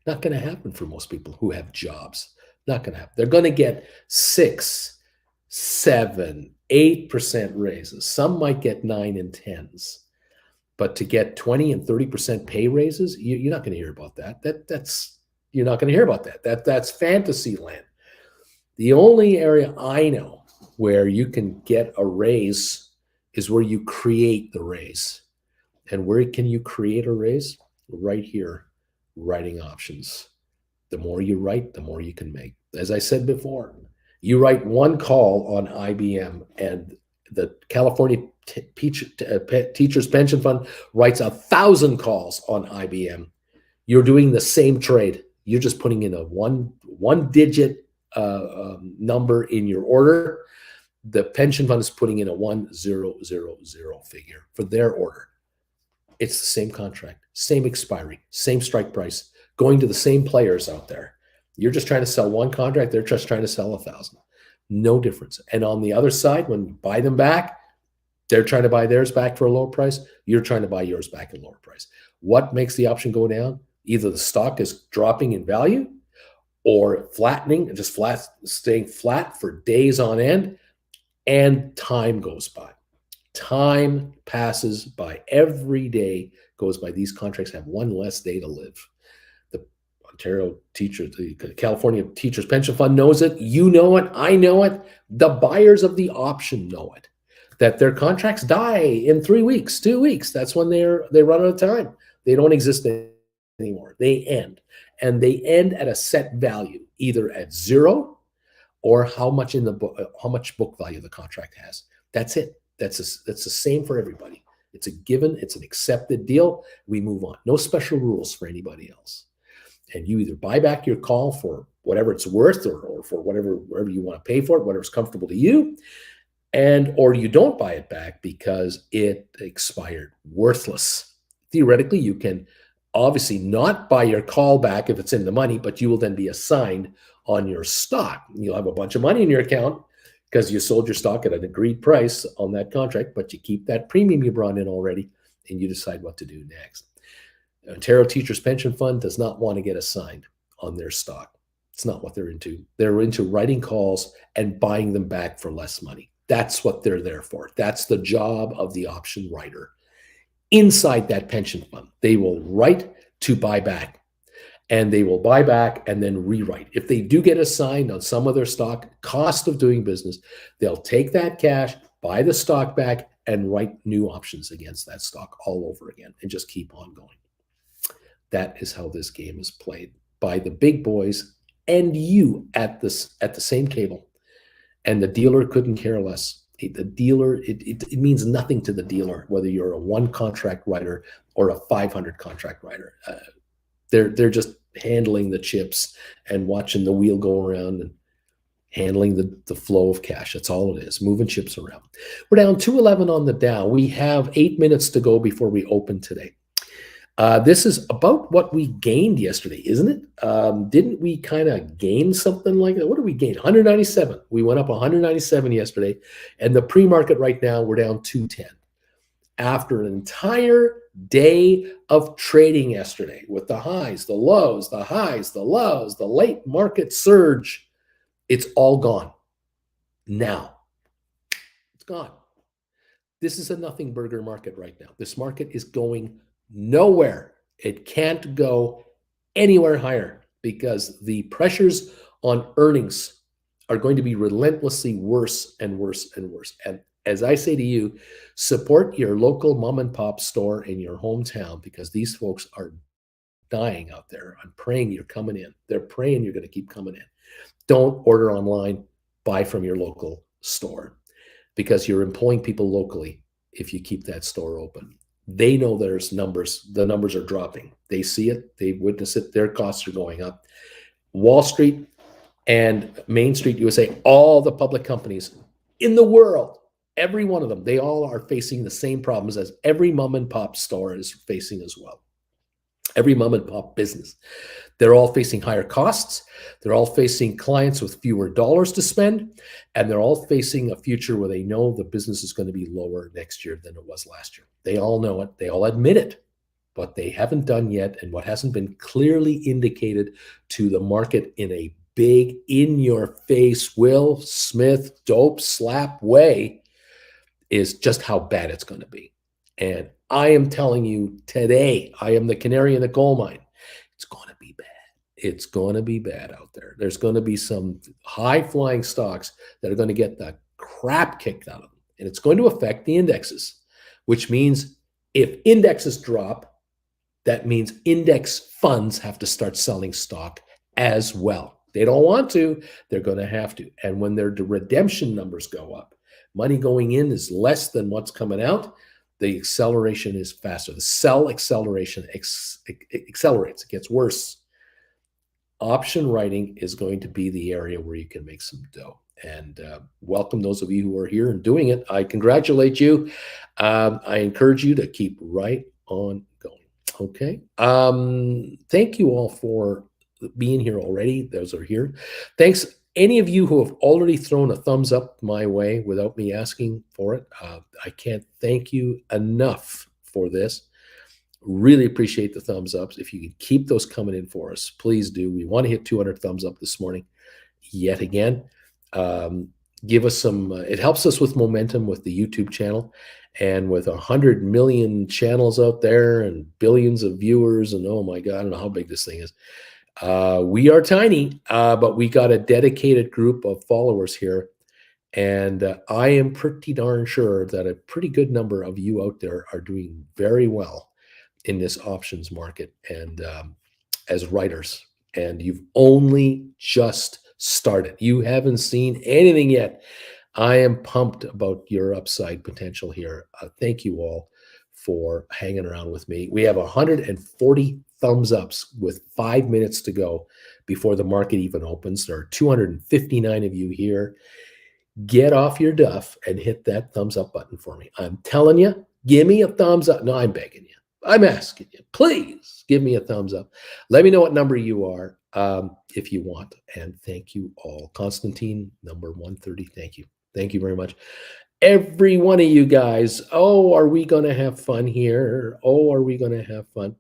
Not going to happen for most people who have jobs. Not going to happen. They're going to get 6, 7, 8% raises. Some might get 9 and 10s. But to get 20 and 30% pay raises, you're not going to hear about that. You're not going to hear about that. That's fantasy land. The only area I know where you can get a raise is where you create the raise. And where can you create a raise? Right here, writing options. The more you write, the more you can make. As I said before, you write one call on IBM, and the California Teachers Pension Fund writes 1,000 calls on IBM. You're doing the same trade. You're just putting in a one-digit number in your order. The pension fund is putting in a 1000 figure for their order. It's the same contract, same expiry, same strike price, going to the same players out there. You're just trying to sell one contract. They're just trying to sell 1,000. No difference. And on the other side, when you buy them back, they're trying to buy theirs back for a lower price. You're trying to buy yours back at a lower price. What makes the option go down? Either the stock is dropping in value or flattening, just staying flat for days on end, and time goes by. Time passes by. Every day goes by. These contracts have one less day to live. The California Teachers Pension Fund knows it. You know it. I know it. The buyers of the option know it. That their contracts die in 3 weeks, 2 weeks. That's when they run out of time. They don't exist anymore. They end. And they end at a set value, either at 0 or how much book value the contract has. That's it. That's the same for everybody. It's a given. It's an accepted deal. We move on. No special rules for anybody else. And you either buy back your call for whatever it's worth, or for whatever you want to pay for it, whatever's comfortable to you, or you don't buy it back because it expired. Worthless. Theoretically, you can obviously not buy your call back if it's in the money, but you will then be assigned on your stock. You'll have a bunch of money in your account because you sold your stock at an agreed price on that contract, but you keep that premium you brought in already, and you decide what to do next. Ontario Teachers Pension Fund does not want to get assigned on their stock. It's not what they're into. They're into writing calls and buying them back for less money. That's what they're there for. That's the job of the option writer. Inside that pension fund, they will write to buy back, and they will buy back and then rewrite. If they do get assigned on some of their stock, cost of doing business, they'll take that cash, buy the stock back, and write new options against that stock all over again and just keep on going. That is how this game is played by the big boys and you at the same table. And the dealer couldn't care less. The dealer, it means nothing to the dealer whether you're a 1 contract writer or a 500 contract writer. They're just handling the chips and watching the wheel go around and handling the flow of cash. That's all it is, moving chips around. We're down 211 on the Dow. We have 8 minutes to go before we open today. This is about what we gained yesterday, isn't it? Didn't we kind of gain something like that? What did we gain? 197. We went up 197 yesterday, and the pre-market right now, we're down 210. After an entire day of trading yesterday with the highs, the lows, the highs, the lows, the late market surge, it's all gone. Now, it's gone. This is a nothing burger market right now. This market is going nowhere. It can't go anywhere higher because the pressures on earnings are going to be relentlessly worse and worse and worse. And as I say to you, support your local mom and pop store in your hometown because these folks are dying out there. I'm praying you're coming in. They're praying you're going to keep coming in. Don't order online, buy from your local store because you're employing people locally if you keep that store open. They know there's numbers. The numbers are dropping. They see it. They witness it. Their costs are going up. Wall Street and Main Street USA, all the public companies in the world, every one of them, they all are facing the same problems as every mom and pop store is facing as well. Every mom and pop business. They're all facing higher costs. They're all facing clients with fewer dollars to spend. And they're all facing a future where they know the business is going to be lower next year than it was last year. They all know it. They all admit it. What they haven't done yet and what hasn't been clearly indicated to the market in a big, in-your-face, Will Smith dope slap way is just how bad it's going to be. And I am telling you today, I am the canary in the coal mine. It's going to be bad. It's going to be bad out there. There's going to be some high-flying stocks that are going to get the crap kicked out of them. And it's going to affect the indexes, which means if indexes drop, that means index funds have to start selling stock as well. They don't want to. They're going to have to. And when their redemption numbers go up, money going in is less than what's coming out, the acceleration is faster. The sell acceleration accelerates. It gets worse. Option writing is going to be the area where you can make some dough. And welcome those of you who are here and doing it. I congratulate you. I encourage you to keep right on going. Okay. Thank you all for being here already. Those are here. Thanks. Any of you who have already thrown a thumbs up my way without me asking for it, I can't thank you enough for this. Really appreciate the thumbs ups. If you can keep those coming in for us, please do. We want to hit 200 thumbs up this morning yet again. Give us some, it helps us with momentum with the YouTube channel and with 100 million channels out there and billions of viewers. And oh my God, I don't know how big this thing is. We are tiny, but we got a dedicated group of followers here. And I am pretty darn sure that a pretty good number of you out there are doing very well in this options market and as writers. And you've only just started. You haven't seen anything yet. I am pumped about your upside potential here. Thank you all for hanging around with me. We have 140 thumbs ups with 5 minutes to go before the market even opens. There are 259 of you here. Get off your duff and hit that thumbs up button for me. I'm telling you, give me a thumbs up. No, I'm begging you. I'm asking you. Please give me a thumbs up. Let me know what number you are if you want. And thank you all. Constantine, number 130. Thank you. Thank you very much. Every one of you guys. Oh, are we going to have fun here? Oh, are we going to have fun?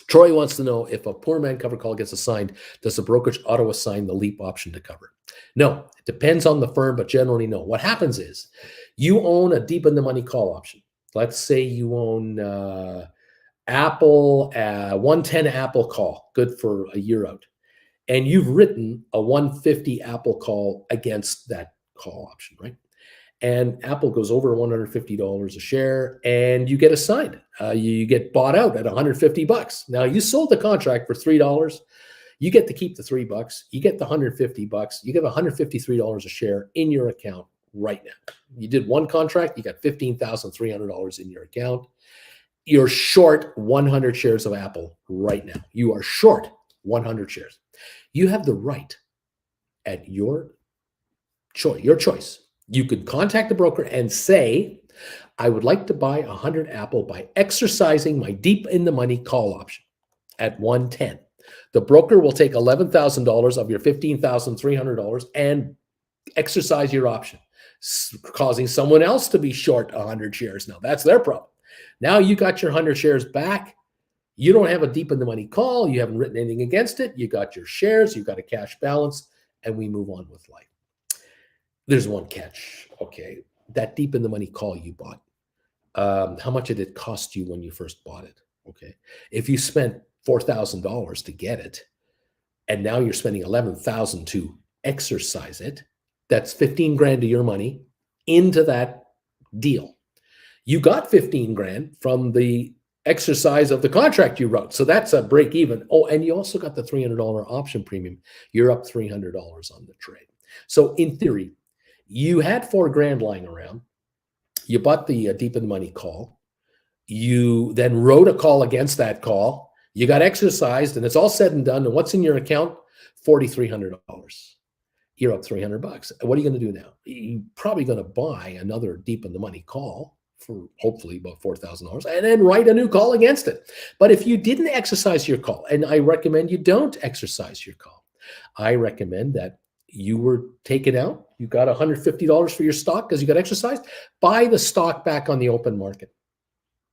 Troy wants to know, if a poor man cover call gets assigned, does the brokerage auto-assign the leap option to cover? No, it depends on the firm, but generally no. What happens is you own a deep in the money call option. Let's say you own Apple, 110 Apple call, good for a year out. And you've written a 150 Apple call against that call option, right? And Apple goes over $150 a share and you get assigned. You get bought out at $150. Now you sold the contract for $3. You get to keep the $3. You get the $150. You get $153 a share in your account right now. You did one contract, you got $15,300 in your account. You're short 100 shares of Apple right now. You are short 100 shares. You have the right at your choice. You could contact the broker and say, I would like to buy 100 Apple by exercising my deep in the money call option at 110. The broker will take $11,000 of your $15,300 and exercise your option, causing someone else to be short 100 shares. Now that's their problem. Now you got your 100 shares back. You don't have a deep in the money call. You haven't written anything against it. You got your shares. You got a cash balance, and we move on with life. There's one catch. Okay, that deep in the money call you bought, how much did it cost you when you first bought it? Okay, if you spent $4,000 to get it, and now you're spending $11,000 to exercise it, that's 15 grand of your money into that deal. You got 15 grand from the exercise of the contract you wrote, so that's a break even. Oh, and you also got the $300 option premium. You're up $300 on the trade. So in theory, you had 4 grand lying around. You bought the deep in the money call. You then wrote a call against that call. You got exercised, and it's all said and done. And what's in your account? $4,300. You're up $300. What are you going to do now? You're probably going to buy another deep in the money call for hopefully about $4,000 and then write a new call against it. But if you didn't exercise your call, and I recommend you don't exercise your call, I recommend that you were taken out, you got $150 for your stock because you got exercised, buy the stock back on the open market.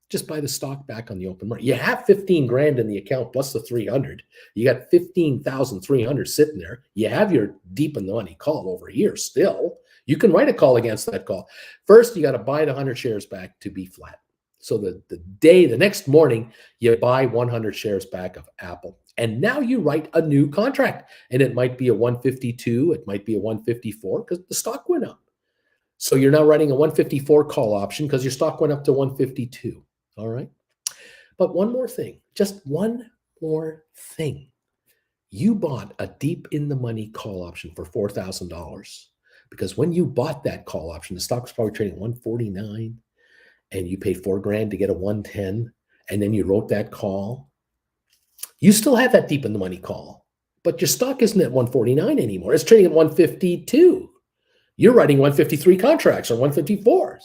Just buy the stock back on the open market. You have 15 grand in the account plus the 300. You got 15,300 sitting there. You have your deep in the money call over here still. You can write a call against that call. First, you got to buy the 100 shares back to be flat. So the next morning, you buy 100 shares back of Apple. And now you write a new contract. And it might be a 152. It might be a 154 because the stock went up. So you're now writing a 154 call option because your stock went up to 152. All right. But one more thing, just one more thing. You bought a deep in the money call option for $4,000 because when you bought that call option, the stock was probably trading 149 and you paid 4 grand to get a 110. And then you wrote that call. You still have that deep in the money call, but your stock isn't at 149 anymore. It's trading at 152. You're writing 153 contracts or 154s.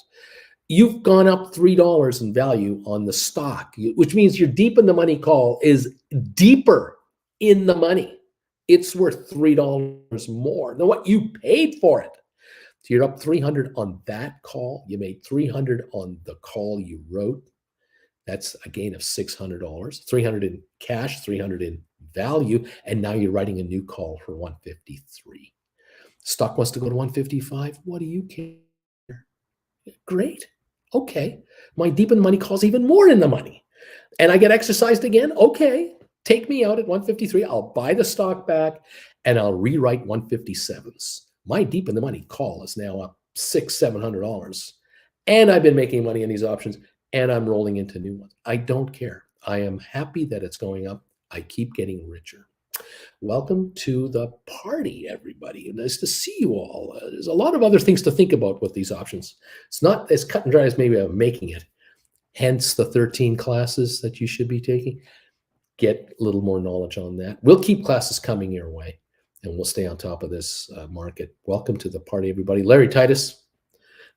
You've gone up $3 in value on the stock, which means your deep in the money call is deeper in the money. It's worth $3 more than what you paid for it. So you're up 300 on that call. You made 300 on the call you wrote. That's a gain of $600, 300 in cash, 300 in value. And now you're writing a new call for 153. Stock wants to go to 155. What do you care? Great. Okay. My deep in the money calls even more in the money. And I get exercised again. Okay. Take me out at 153. I'll buy the stock back and I'll rewrite 157s. My deep in the money call is now up $600-700. And I've been making money in these options and I'm rolling into new ones. I don't care. I am happy that it's going up. I keep getting richer. Welcome to the party, everybody. Nice to see you all. There's a lot of other things to think about with these options. It's not as cut and dry as maybe I'm making it. hence the 13 classes that you should be taking. Get a little more knowledge on that. We'll keep classes coming your way, and we'll stay on top of this market. Welcome to the party, everybody. Larry Titus,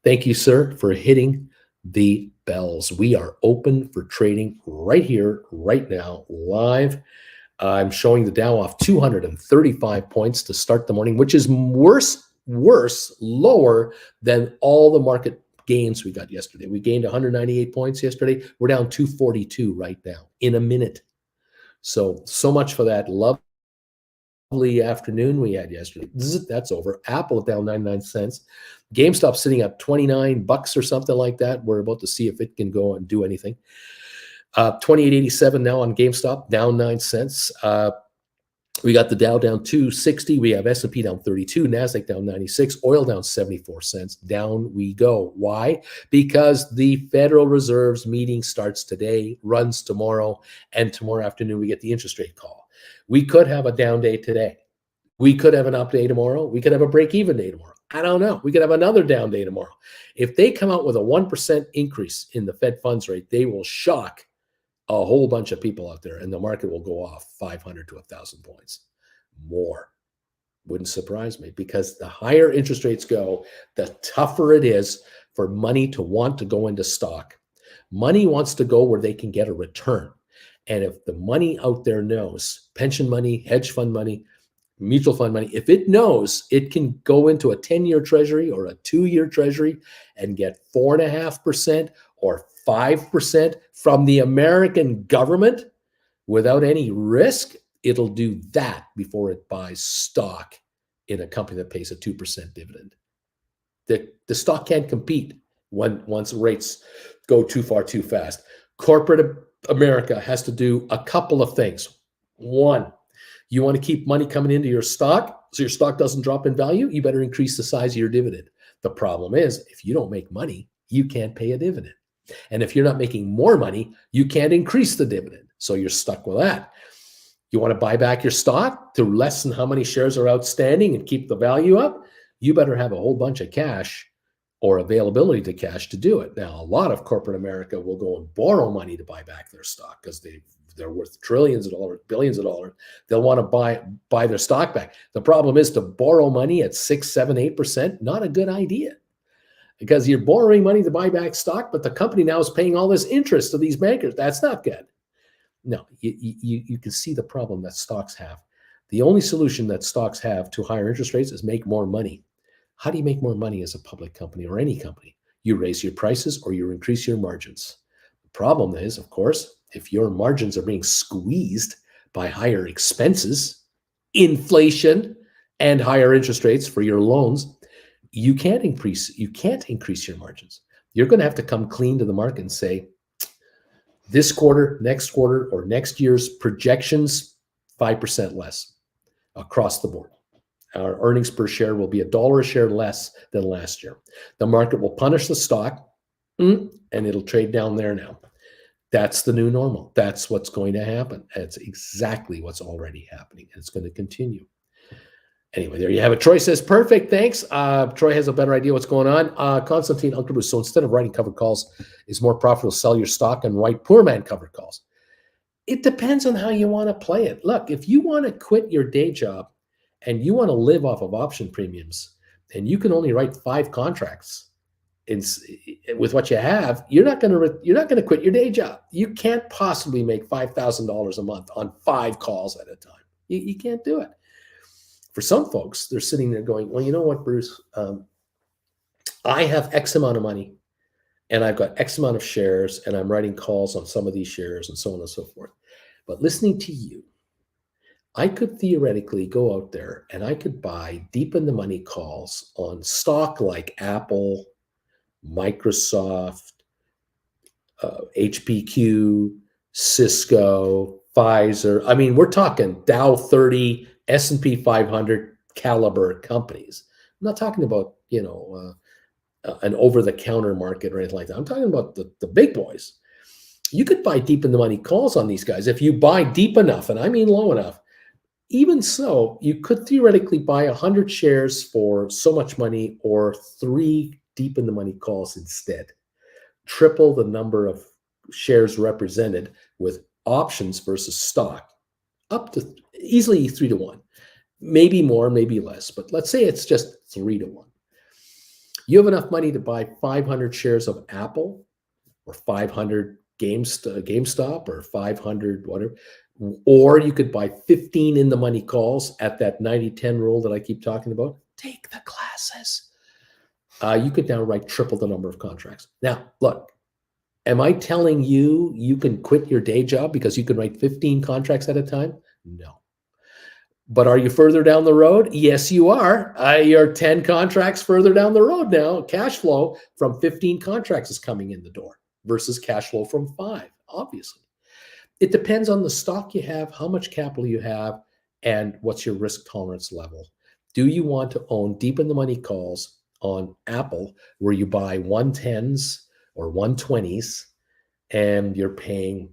thank you, sir, for hitting the bells. We are open for trading right here, right now, live. I'm showing the Dow off 235 points to start the morning, which is lower than all the market gains we got yesterday. We gained 198 points yesterday. We're down 242 right now in a minute. So much for that lovely afternoon we had yesterday. That's over. Apple down 99 cents. GameStop sitting at $29 or something like that. We're about to see if it can go and do anything. 28.87 now on GameStop, down 9 cents. We got the Dow down 260. We have S&P down 32, NASDAQ down 96, oil down 74 cents. Down we go. Why? Because the Federal Reserve's meeting starts today, runs tomorrow, and tomorrow afternoon we get the interest rate call. We could have a down day today. We could have an up day tomorrow. We could have a break-even day tomorrow. I don't know. We could have another down day tomorrow. If they come out with a 1% increase in the Fed funds rate, they will shock a whole bunch of people out there, and the market will go off 500 to 1,000 points more. Wouldn't surprise me, because the higher interest rates go, the tougher it is for money to want to go into stock. Money wants to go where they can get a return. And if the money out there knows, pension money, hedge fund money, mutual fund money, if it knows it can go into a 10-year treasury or a 2-year treasury and get 4.5% or 5% from the American government without any risk, it'll do that before it buys stock in a company that pays a 2% dividend. The stock can't compete once rates go too far too fast. Corporate America has to do a couple of things. One, you want to keep money coming into your stock so your stock doesn't drop in value, you better increase the size of your dividend. The problem is, if you don't make money, you can't pay a dividend. And if you're not making more money, you can't increase the dividend. So you're stuck with that. You want to buy back your stock to lessen how many shares are outstanding and keep the value up? You better have a whole bunch of cash or availability to cash to do it. Now, a lot of corporate America will go and borrow money to buy back their stock because they're worth trillions of dollars, billions of dollars. They'll want to buy their stock back. The problem is, to borrow money at 6, 7, 8%, not a good idea. Because you're borrowing money to buy back stock, but the company now is paying all this interest to these bankers. That's not good. No, you can see the problem that stocks have. The only solution that stocks have to higher interest rates is make more money. How do you make more money as a public company or any company? You raise your prices or you increase your margins. The problem is, of course, if your margins are being squeezed by higher expenses, inflation, and higher interest rates for your loans, you can't increase your margins. You're going to have to come clean to the market and say, this quarter, or next year's projections, 5% less across the board. Our earnings per share will be $1 a share less than last year. The market will punish the stock, and it'll trade down there now. That's the new normal. That's what's going to happen. That's exactly what's already happening, and it's going to continue. Anyway, there you have it. Troy says, perfect, thanks. Troy has a better idea what's going on. Constantine Uncle, so instead of writing covered calls, it's more profitable to sell your stock and write poor man covered calls. It depends on how you want to play it. Look, if you want to quit your day job and you want to live off of option premiums, and you can only write 5 contracts with what you have, you're not going to quit your day job. You can't possibly make $5,000 a month on 5 calls at a time. You can't do it. For some folks, they're sitting there going, well, you know what, Bruce? I have X amount of money, and I've got X amount of shares, and I'm writing calls on some of these shares, and so on and so forth. But listening to you, I could theoretically go out there and I could buy deep in the money calls on stock like Apple, Microsoft, HPQ, Cisco, Pfizer. I mean, we're talking Dow 30, S&P 500 caliber companies. I'm not talking about, an over-the-counter market or anything like that. I'm talking about the big boys. You could buy deep in the money calls on these guys. If you buy deep enough, and I mean low enough, even so, you could theoretically buy 100 shares for so much money, or 3 deep in the money calls instead. Triple the number of shares represented with options versus stock, up to easily 3-1, maybe more, maybe less, but let's say it's just 3-1. You have enough money to buy 500 shares of Apple, or 500 GameStop, or 500 whatever, or you could buy 15 in the money calls at that 90-10 rule that I keep talking about. Take the classes. You could now write triple the number of contracts. Now, look, am I telling you you can quit your day job because you can write 15 contracts at a time? No. But are you further down the road? Yes, you are. You're 10 contracts further down the road now. Cash flow from 15 contracts is coming in the door versus cash flow from 5, obviously. It depends on the stock you have, how much capital you have, and what's your risk tolerance level. Do you want to own deep in the money calls on Apple where you buy 110s or 120s and you're paying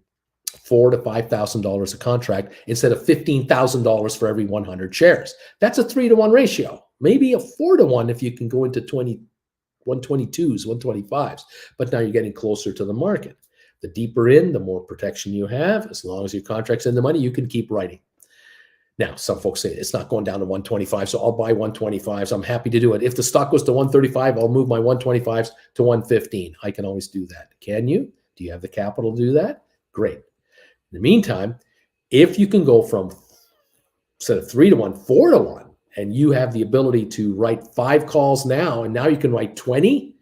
$4,000 to $5,000 a contract instead of $15,000 for every 100 shares? That's a 3-to-1 ratio, maybe a 4-to-1 if you can go into 122s, 125s, but now you're getting closer to the market. The deeper in, the more protection you have. As long as your contract's in the money, you can keep writing. Now, some folks say it's not going down to 125, so I'll buy 125s. I'm happy to do it. If the stock goes to 135, I'll move my 125s to 115. I can always do that. Can you? Do you have the capital to do that? Great. In the meantime, if you can go from, instead of 3-to-1, 4-to-1, and you have the ability to write 5 calls now, and now you can write 20,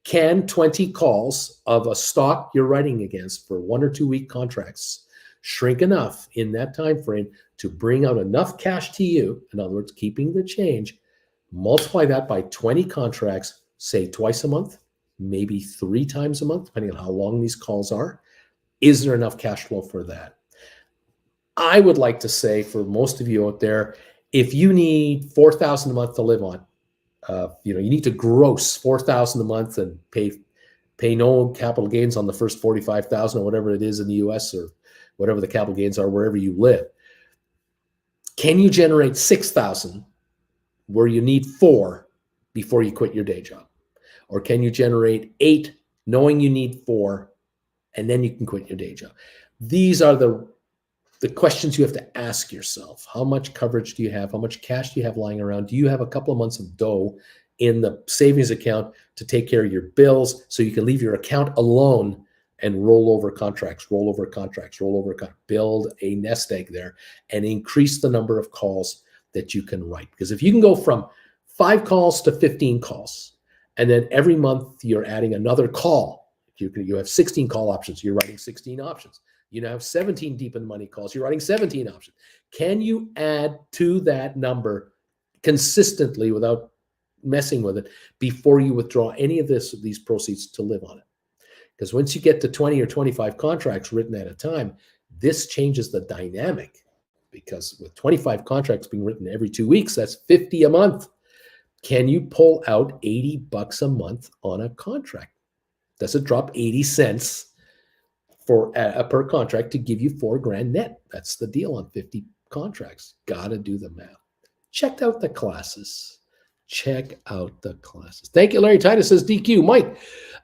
can 20 calls of a stock you're writing against for 1 or 2 week contracts shrink enough in that time frame to bring out enough cash to you, in other words, keeping the change, multiply that by 20 contracts, say twice a month, maybe 3 times a month, depending on how long these calls are. Is there enough cash flow for that? I would like to say for most of you out there, if you need $4,000 a month to live on, you need to gross $4,000 a month and pay no capital gains on the first $45,000 or whatever it is in the US, or whatever the capital gains are wherever you live. Can you generate $6,000 where you need 4 before you quit your day job? Or can you generate 8 knowing you need 4 and then you can quit your day job? These are the questions you have to ask yourself. How much coverage do you have? How much cash do you have lying around? Do you have a couple of months of dough in the savings account to take care of your bills so you can leave your account alone and roll over contracts, build a nest egg there and increase the number of calls that you can write? Because if you can go from 5 calls to 15 calls, and then every month you're adding another call, you have 16 call options, you're writing 16 options. You now have 17 deep in the money calls, you're writing 17 options. Can you add to that number consistently without messing with it before you withdraw any of these proceeds to live on it? Because once you get to 20 or 25 contracts written at a time, this changes the dynamic. Because with 25 contracts being written every 2 weeks, that's 50 a month. Can you pull out $80 a month on a contract? Does it drop 80 cents per contract to give you $4,000 net? That's the deal on 50 contracts. Got to do the math. Check out the classes. Thank you, Larry. Titus says DQ. Mike,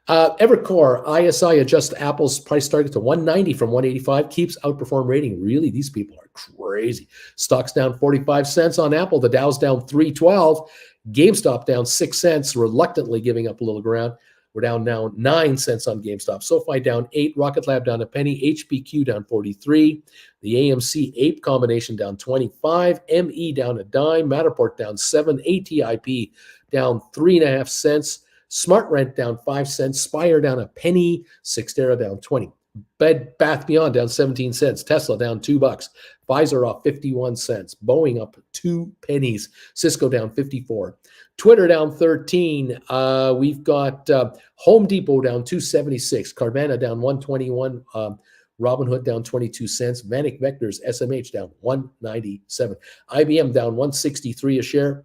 Evercore ISI adjusts Apple's price target to 190 from 185, keeps outperform rating. Really, these people are crazy. Stock's down 45 cents on Apple. The Dow's down 312. GameStop down 6 cents, reluctantly giving up a little ground. We're down now 9 cents on GameStop. SoFi down 8. Rocket Lab down a penny. HPQ down 43. The AMC Ape combination down 25. ME down a dime. Matterport down 7. ATIP down 3.5 cents. SmartRent down 5 cents. Spire down a penny. Cyxtera down 20. Bed Bath Beyond down 17 cents. Tesla down $2. Pfizer off 51 cents. Boeing up 2 pennies. Cisco down 54. Twitter down 13. We've got Home Depot down 276. Carvana down 121. Robinhood down 22 cents. Vanik Vectors SMH down 197. IBM down 163 a share.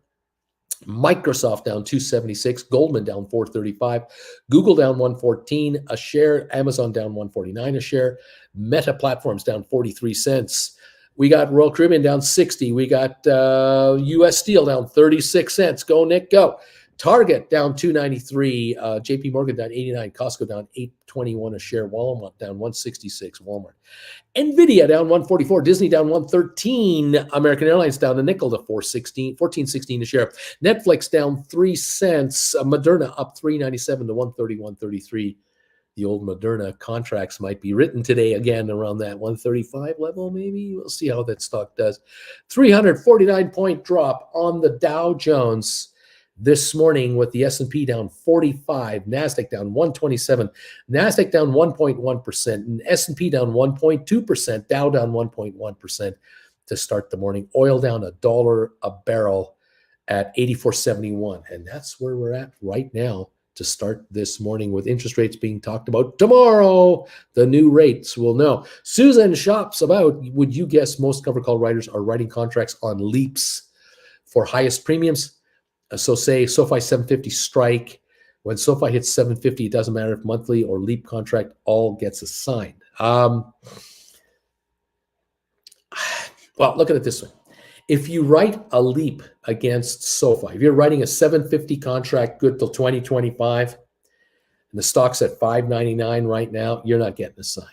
Microsoft down 276, Goldman down 435, Google down 114 a share, Amazon down 149 a share, Meta Platforms down 43 cents. We got Royal Caribbean down 60. We got U.S. Steel down 36 cents. Go, Nick, go. Target down 293, JP Morgan down 89, Costco down 821 a share, Walmart down 166, Walmart. Nvidia down 144, Disney down 113, American Airlines down a nickel to 14.16 a share. Netflix down 3 cents, Moderna up 397 to 131.33. The old Moderna contracts might be written today again around that 135 level, maybe. We'll see how that stock does. 349-point drop on the Dow Jones this morning, with the S&P down 45, NASDAQ down 127, NASDAQ down 1.1%, and S&P down 1.2%, Dow down 1.1% to start the morning. Oil down $1 a barrel at 84.71, and that's where we're at right now to start this morning, with interest rates being talked about tomorrow. The new rates we'll know. Susan shops about, would you guess most cover call writers are writing contracts on leaps for highest premiums? So say SoFi 750 strike. When SoFi hits 750, it doesn't matter if monthly or leap contract, all gets assigned. Well, look at it this way. If you write a leap against SoFi, if you're writing a 750 contract good till 2025, and the stock's at 599 right now, you're not getting assigned.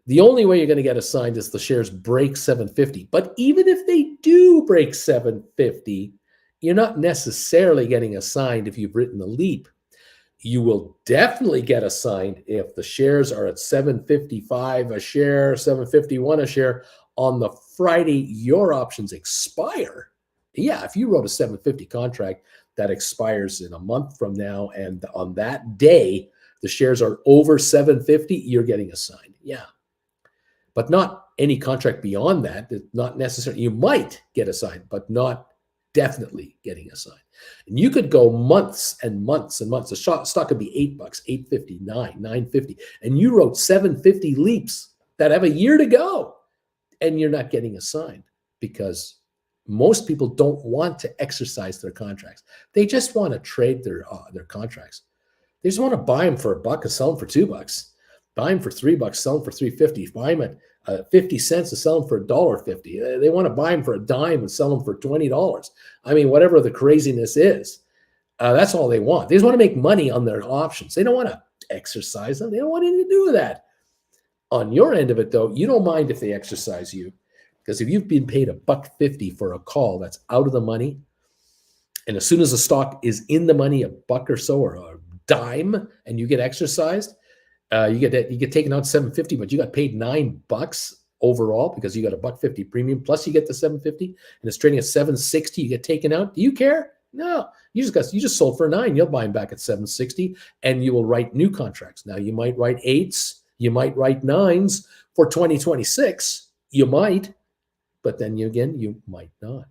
The only way you're going to get assigned is the shares break 750. But even if they do break 750, you're not necessarily getting assigned if you've written a leap. You will definitely get assigned if the shares are at 755 a share, 751 a share on the Friday your options expire. Yeah, if you wrote a 750 contract that expires in a month from now, and on that day the shares are over 750, you're getting assigned. Yeah. But not any contract beyond that. Not necessarily. You might get assigned, but not definitely getting assigned. And you could go months and months and months. The stock could be $8, $8.50, $9, $9.50, and you wrote 750 leaps that have a year to go, and you're not getting assigned because most people don't want to exercise their contracts. They just want to trade their contracts. They just want to buy them for $1 and sell them for $2. Buy them for $3, sell them for $3.50. Buy them at 50 cents and sell them for $1.50. They want to buy them for a dime and sell them for $20. I mean, whatever the craziness is, that's all they want. They just want to make money on their options. They don't want to exercise them. They don't want anything to do with that. On your end of it, though, you don't mind if they exercise you, because if you've been paid $1.50 for a call that's out of the money, and as soon as the stock is in the money, $1 or so, or a dime, and you get exercised, you get taken out $7.50, but you got paid $9 overall because you got a $1.50 premium, plus you get the $7.50, and it's trading at $7.60. You get taken out. Do you care? No, you just sold for $9. You'll buy them back at $7.60, and you will write new contracts. Now you might write 8s, you might write 9s for 2026. You might, but then you might not.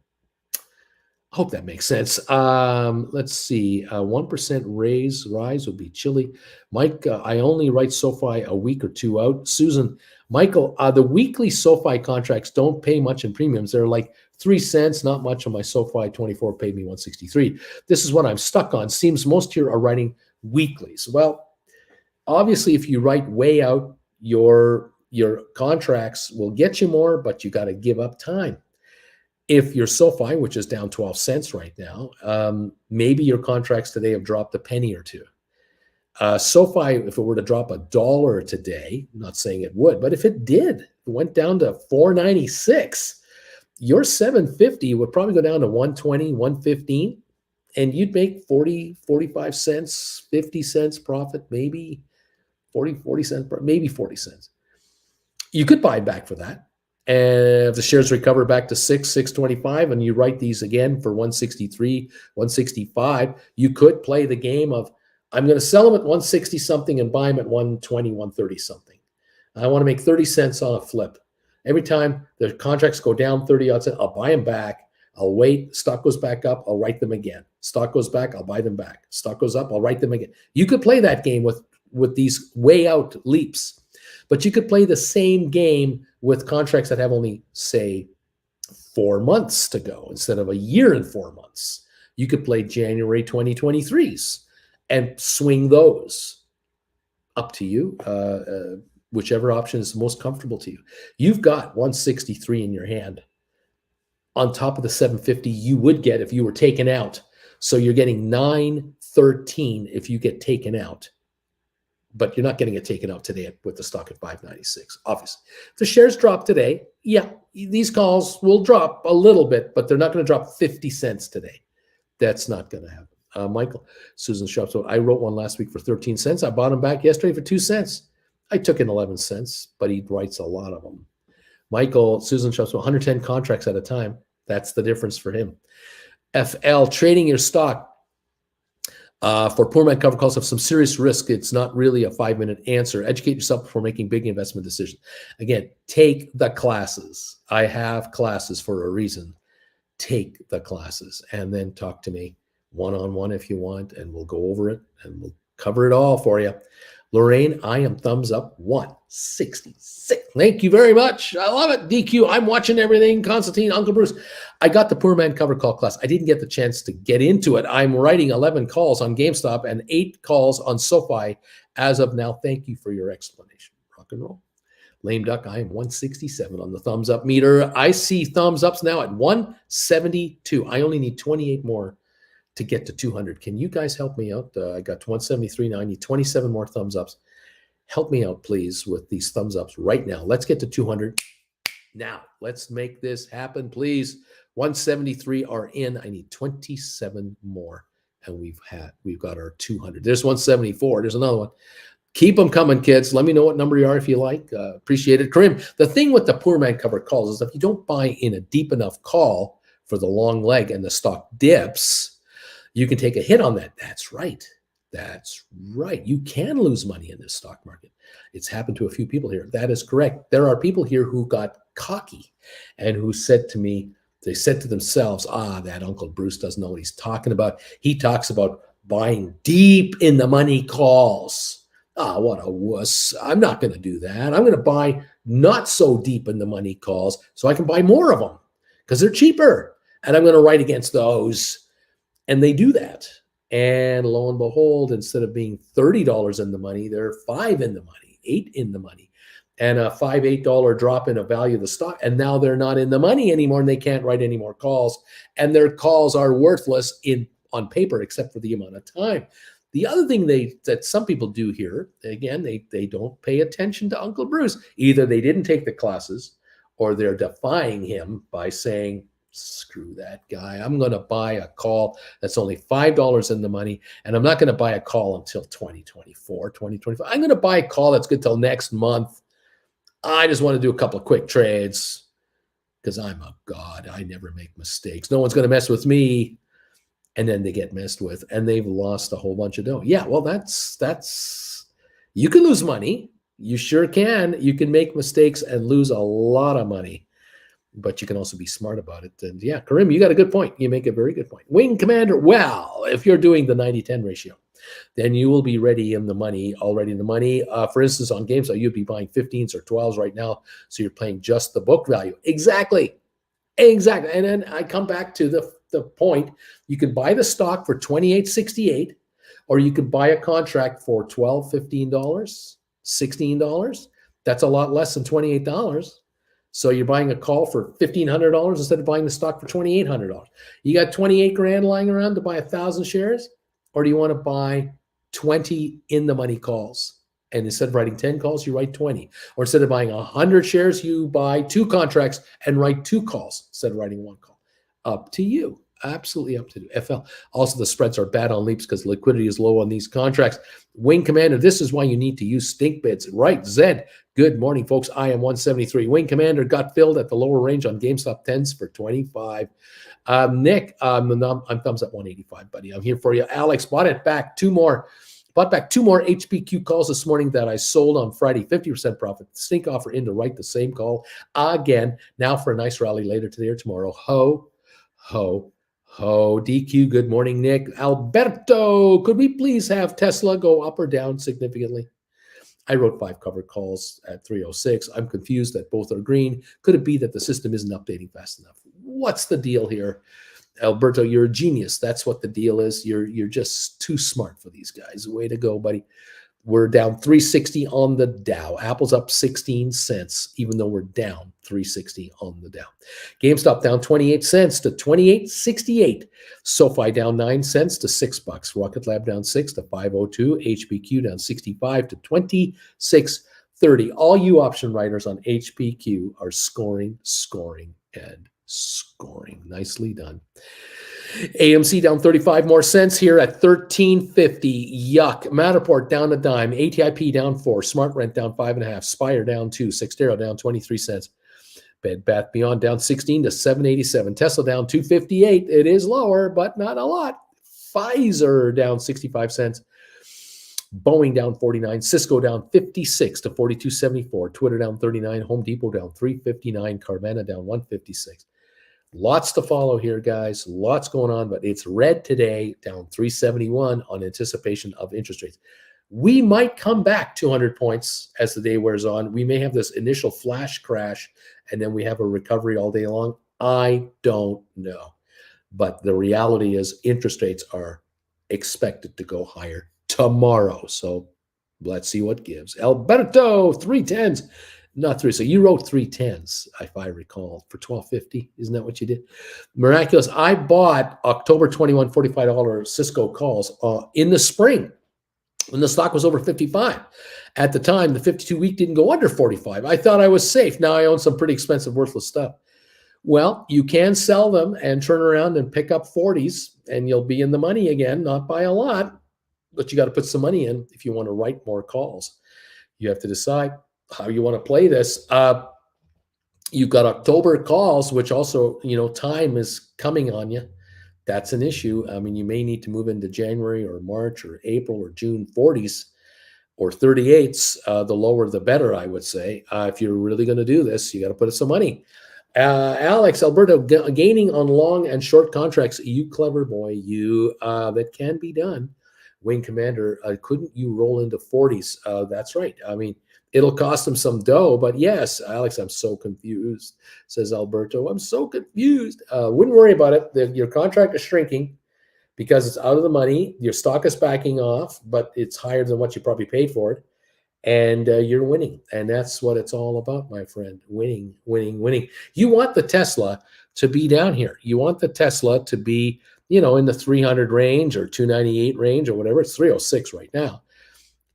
I hope that makes sense. Let's see. 1% rise would be chilly. Mike, I only write SoFi a week or two out. Susan, Michael, the weekly SoFi contracts don't pay much in premiums. They're like 3 cents, not much on my SoFi 24 paid me 163. This is what I'm stuck on. Seems most here are writing weeklies. Well, obviously, if you write way out, your contracts will get you more, but you got to give up time. If your SoFi, which is down 12 cents right now, maybe your contracts today have dropped a penny or two. SoFi, if it were to drop $1 today, I'm not saying it would, but if it did, it went down to 4.96, your 750 would probably go down to 120, 115, and you'd make 40, 45 cents, 50 cents profit, maybe 40 cents, maybe 40 cents. You could buy back for that. And if the shares recover back to 625, and you write these again for 163, 165, you could play the game of, I'm going to sell them at 160 something and buy them at 120, 130 something. I want to make 30 cents on a flip. Every time the contracts go down 30 odds, I'll buy them back. I'll wait. Stock goes back up. I'll write them again. Stock goes back. I'll buy them back. Stock goes up. I'll write them again. You could play that game with these way out leaps, but you could play the same game with contracts that have only, say, 4 months to go instead of a year and 4 months. You could play January 2023s and swing those. Up to you, whichever option is most comfortable to you. You've got 163 in your hand on top of the 750 you would get if you were taken out. So you're getting 9.13 if you get taken out, but you're not getting it taken out today with the stock at 596. Obviously, if the shares drop today, yeah, these calls will drop a little bit, but they're not going to drop 50 cents today. That's not going to happen. Michael, Susan Sharp. So I wrote one last week for 13 cents. I bought them back yesterday for 2 cents. I took in 11 cents, but he writes a lot of them. Michael, Susan Sharp. So 110 contracts at a time. That's the difference for him. FL, trading your stock for poor man cover calls have some serious risk. It's not really a 5-minute answer. Educate yourself before making big investment decisions. Again, take the classes. I have classes for a reason. Take the classes and then talk to me one-on-one if you want, and we'll go over it and we'll cover it all for you. Lorraine, I am thumbs up 166. Thank you very much. I love it. DQ, I'm watching everything. Constantine, Uncle Bruce. I got the poor man cover call class. I didn't get the chance to get into it. I'm writing 11 calls on GameStop and 8 calls on SoFi as of now. Thank you for your explanation. Rock and roll. Lame Duck, I am 167 on the thumbs up meter. I see thumbs ups now at 172. I only need 28 more to get to 200. Can you guys help me out? I got 173 now. I need 27 more thumbs ups. Help me out, please, with these thumbs ups right now. Let's get to 200. Now, let's make this happen, please. 173 are in. I need 27 more, and we've got our 200. There's 174. There's another one. Keep them coming, kids. Let me know what number you are if you like. Appreciate it. Karim, the thing with the poor man cover calls is if you don't buy in a deep enough call for the long leg and the stock dips, you can take a hit on that. That's right. That's right. You can lose money in this stock market. It's happened to a few people here. That is correct. There are people here who got cocky and who said to me, they said to themselves, that Uncle Bruce doesn't know what he's talking about. He talks about buying deep in the money calls. What a wuss. I'm not going to do that. I'm going to buy not so deep in the money calls so I can buy more of them because they're cheaper. And I'm going to write against those. And they do that. And lo and behold, instead of being $30 in the money, they're $5 in the money, $8 in the money, and a $8 drop in a value of the stock. And now they're not in the money anymore, and they can't write any more calls. And their calls are worthless on paper, except for the amount of time. The other thing that some people do here, again, they don't pay attention to Uncle Bruce. Either they didn't take the classes, or they're defying him by saying, screw that guy. I'm going to buy a call that's only $5 in the money, and I'm not going to buy a call until 2024, 2025. I'm going to buy a call that's good till next month. I just want to do a couple of quick trades because I'm a god. I never make mistakes. No one's going to mess with me. And then they get messed with, and they've lost a whole bunch of dough. Yeah, well, that's you can lose money. You sure can. You can make mistakes and lose a lot of money. But you can also be smart about it. And yeah, Karim, you got a good point. You make a very good point. Wing Commander, well, if you're doing the 90-10 ratio, then you will be already in the money. For instance, on GameStop, you'd be buying 15s or 12s right now. So you're playing just the book value. Exactly. And then I come back to the point. You can buy the stock for $28.68, or you can buy a contract for $12, $15, $16. That's a lot less than $28. So you're buying a call for $1,500 instead of buying the stock for $2,800. You got 28 grand lying around to buy 1,000 shares, or do you want to buy 20 in the money calls? And instead of writing 10 calls, you write 20. Or instead of buying 100 shares, you buy 2 contracts and write 2 calls instead of writing 1 call. Up to you. Absolutely up to you. FL. Also, the spreads are bad on leaps because liquidity is low on these contracts. Wing Commander, this is why you need to use stink bids. Right, Zed. Good morning, folks. I am 173. Wing Commander got filled at the lower range on GameStop 10s for 25. Nick, I'm thumbs up 185, buddy. I'm here for you. Alex, bought back 2 more HPQ calls this morning that I sold on Friday, 50% profit. Stink offer in to write the same call again. Now for a nice rally later today or tomorrow. Ho, DQ, good morning, Nick. Alberto, could we please have Tesla go up or down significantly? I wrote 5 covered calls at 306. I'm confused that both are green. Could it be that the system isn't updating fast enough? What's the deal here? Alberto, you're a genius. That's what the deal is. You're just too smart for these guys. Way to go, buddy. We're down 360 on the Dow. Apple's up 16 cents, even though we're down 360 on the Dow. GameStop down 28 cents to 28.68. SoFi down 9 cents to $6. Rocket Lab down 6 to 502. HPQ down 65 to 26.30. All you option writers on HPQ are scoring, and scoring. Nicely done. AMC down 35 more cents here at 13.50. Yuck. Matterport down a dime. ATIP down 4. SmartRent down 5.5. Spire down 2. Sextero down 23 cents. Bed Bath Beyond down 16 to 7.87. Tesla down 2.58. It is lower, but not a lot. Pfizer down 65 cents. Boeing down 49. Cisco down 56 to 42.74. Twitter down 39. Home Depot down 3.59. Carvana down 1.56. Lots to follow here, guys. Lots going on, but it's red today, down 371 on anticipation of interest rates. We might come back 200 points as the day wears on. We may have this initial flash crash, and then we have a recovery all day long. I don't know. But the reality is interest rates are expected to go higher tomorrow. So let's see what gives. Alberto, 310s. Not 3. So you wrote 310s, if I recall, for $12.50. Isn't that what you did? Miraculous. I bought October 21, $45 Cisco calls in the spring when the stock was over 55. At the time, the 52-week didn't go under 45. I thought I was safe. Now I own some pretty expensive, worthless stuff. Well, you can sell them and turn around and pick up 40s, and you'll be in the money again, not by a lot, but you got to put some money in if you want to write more calls. You have to decide how you want to play this. You've got October calls, which also, time is coming on you. That's an issue. I mean, you may need to move into January or March or April or June 40s or 38s. The lower, the better, I would say. If you're really going to do this, you got to put some money. Alex, Alberto, gaining on long and short contracts. You clever boy, you. That can be done. Wing Commander, couldn't you roll into 40s? That's right. I mean, it'll cost them some dough, but yes, Alex, I'm so confused, says Alberto. I'm so confused. Wouldn't worry about it. Your contract is shrinking because it's out of the money. Your stock is backing off, but it's higher than what you probably paid for it. And you're winning. And that's what it's all about, my friend. Winning, winning, winning. You want the Tesla to be down here. You want the Tesla to be, in the 300 range or 298 range or whatever. It's 306 right now.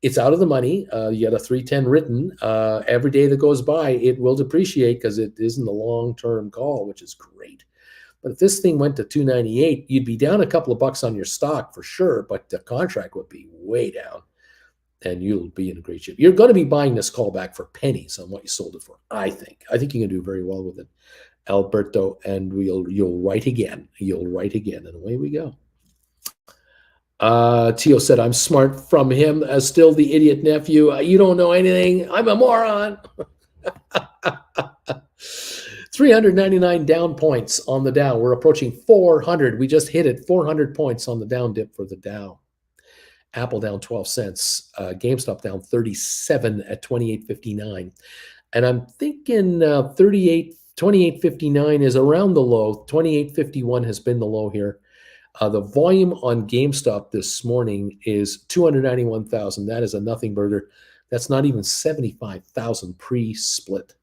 It's out of the money. You got a 310 written. Every day that goes by, it will depreciate because it isn't a long-term call, which is great. But if this thing went to 298, you'd be down a couple of bucks on your stock for sure, but the contract would be way down, and you'll be in a great shape. You're going to be buying this call back for pennies on what you sold it for, I think. I think you can do very well with it, Alberto, and you'll write again. You'll write again, and away we go. Tio said, I'm smart from him as still the idiot nephew. You don't know anything. I'm a moron. 399 down points on the Dow. We're approaching 400. We just hit it. 400 points on the down dip for the Dow. Apple down 12 cents. GameStop down 37 at 28.59. And I'm thinking 28.59 is around the low. 28.51 has been the low here. The volume on GameStop this morning is 291,000. That is a nothing burger. That's not even 75,000 pre-split.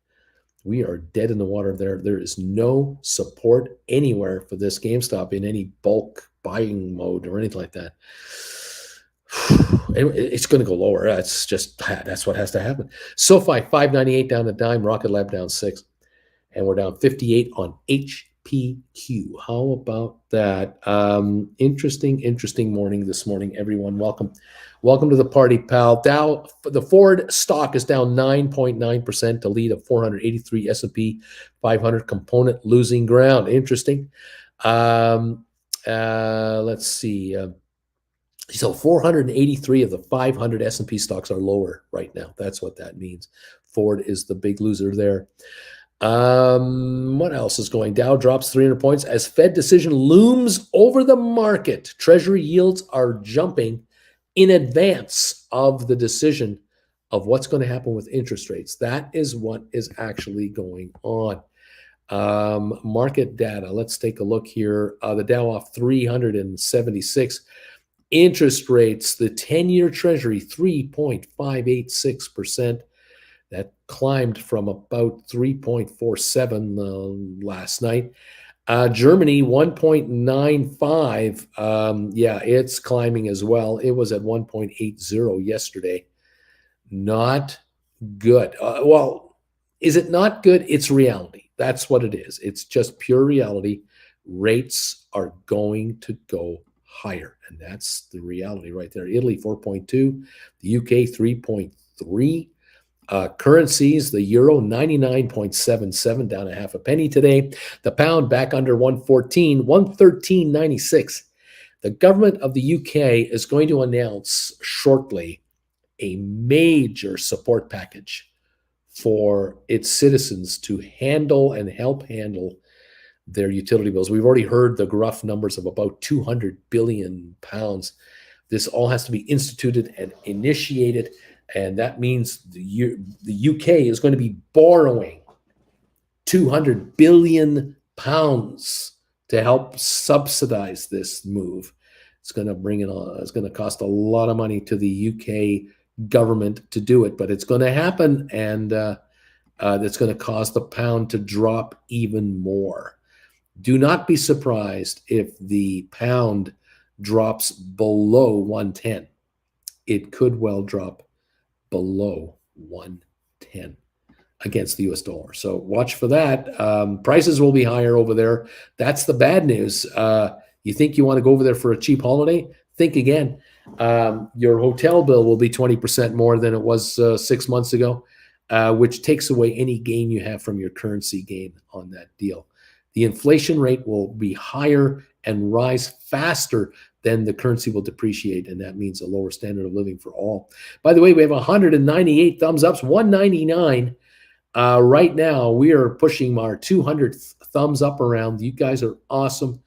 We are dead in the water there. There is no support anywhere for this GameStop in any bulk buying mode or anything like that. It's going to go lower. That's what has to happen. SoFi 598 down a dime. Rocket Lab down 6. And we're down 58 on HPQ. How about that? Interesting morning this morning, everyone. Welcome to the party, pal. Dow, the Ford stock is down 9.9% to lead a 483 S&P 500 component losing ground. Interesting. Let's see. So 483 of the 500 S&P stocks are lower right now. That's what that means. Ford is the big loser there. What else is going? Dow drops 300 points as Fed decision looms over the market. Treasury yields are jumping in advance of the decision of what's going to happen with interest rates. That is what is actually going on. Market data. Let's take a look here. The Dow off 376. Interest rates, the 10-year Treasury, 3.586%. That climbed from about 3.47 last night. Germany, 1.95. Yeah, it's climbing as well. It was at 1.80 yesterday. Not good. Well, is it not good? It's reality. That's what it is. It's just pure reality. Rates are going to go higher, and that's the reality right there. Italy 4.2, the UK 3.3. Currencies, the euro 99.77, down a half a penny today. The pound back under 114, 113.96. The government of the UK is going to announce shortly a major support package for its citizens to handle and help handle their utility bills. We've already heard the gruff numbers of about 200 billion pounds. This all has to be instituted and initiated, and that means the UK is going to be borrowing 200 billion pounds to help subsidize this move. It's going to bring it on. It's going to cost a lot of money to the UK government to do it, but it's going to happen, and it's going to cause the pound to drop even more. Do not be surprised if the pound drops below 110. It could well drop below 110 against the US dollar. So watch for that. Prices will be higher over there. That's the bad news. You think you want to go over there for a cheap holiday? Think again. Your hotel bill will be 20% more than it was 6 months ago, which takes away any gain you have from your currency gain on that deal. The inflation rate will be higher and rise faster than the currency will depreciate, and that means a lower standard of living for all. By the way, we have 198 thumbs ups, 199. Right now, we are pushing our 200th thumbs up around. You guys are awesome.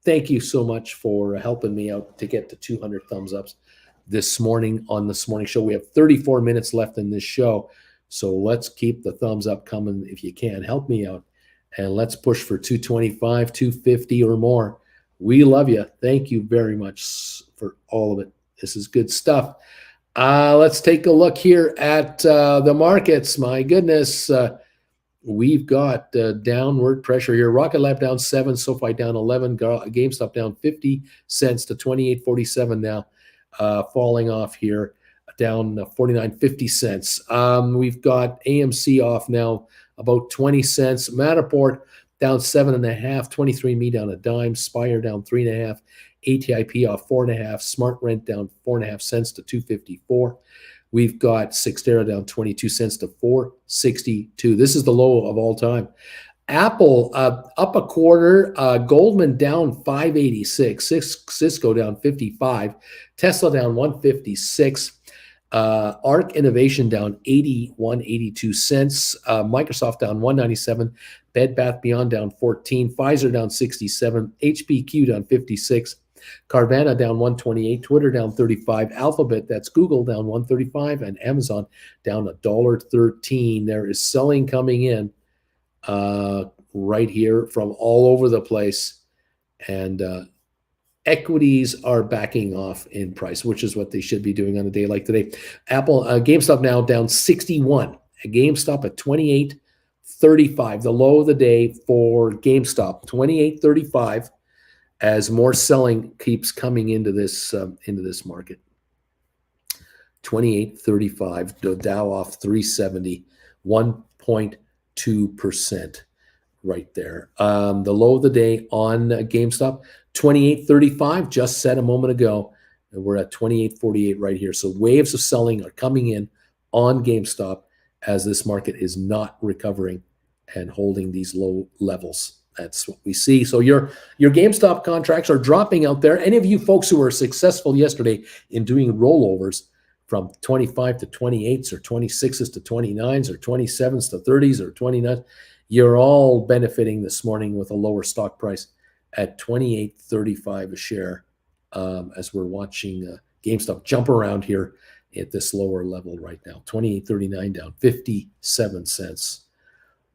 Thank you so much for helping me out to get to 200 thumbs ups this morning on This Morning Show. We have 34 minutes left in this show, so let's keep the thumbs up coming if you can. Help me out, and let's push for 225, 250 or more. We love you. Thank you very much for all of it. This is good stuff. Let's take a look here at the markets. My goodness, we've got downward pressure here. Rocket Lab down 7, SoFi down 11, GameStop down 50 cents to 28.47 now, falling off here, down 49.50 cents. We've got AMC off now about 20 cents. Matterport down 7.5, 23andMe down a dime, Spire down 3.5, ATIP off 4.5, Smart Rent down 4.5 cents to 254. We've got Cyxtera down 22 cents to 462. This is the low of all time. Apple up a quarter, Goldman down 586, Cisco down 55, Tesla down 156. ARC Innovation down 82 cents. Microsoft down 197. Bed Bath Beyond down 14. Pfizer down 67. HPQ down 56. Carvana down 128. Twitter down 35. Alphabet, that's Google, down 135. And Amazon down $1.13. There is selling coming in right here from all over the place. And equities are backing off in price, which is what they should be doing on a day like today. Apple, GameStop now down 61. GameStop at 28.35. The low of the day for GameStop, 28.35, as more selling keeps coming into this market. 28.35. The Dow off 370, 1.2%. Right there. The low of the day on GameStop, 28.35, just said a moment ago, and we're at 28.48 right here. So waves of selling are coming in on GameStop as this market is not recovering and holding these low levels. That's what we see. So your GameStop contracts are dropping out there. Any of you folks who were successful yesterday in doing rollovers from 25 to 28s or 26s to 29s or 27s to 30s or 29s, you're all benefiting this morning with a lower stock price at 28.35 a share, as we're watching GameStop jump around here at this lower level right now. 28.39 down 57 cents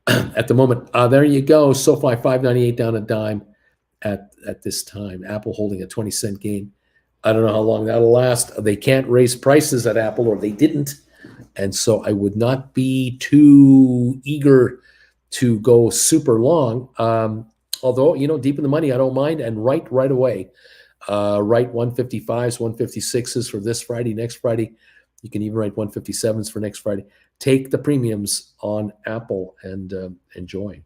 at the moment. There you go. SoFi 5.98 down a dime at this time. Apple holding a 20-cent gain I don't know how long that'll last. They can't raise prices at Apple, or they didn't. And so I would not be too eager to go super long. Although, deep in the money, I don't mind. And right away. Write 155s, 156s for this Friday, next Friday. You can even write 157s for next Friday. Take the premiums on Apple and enjoy.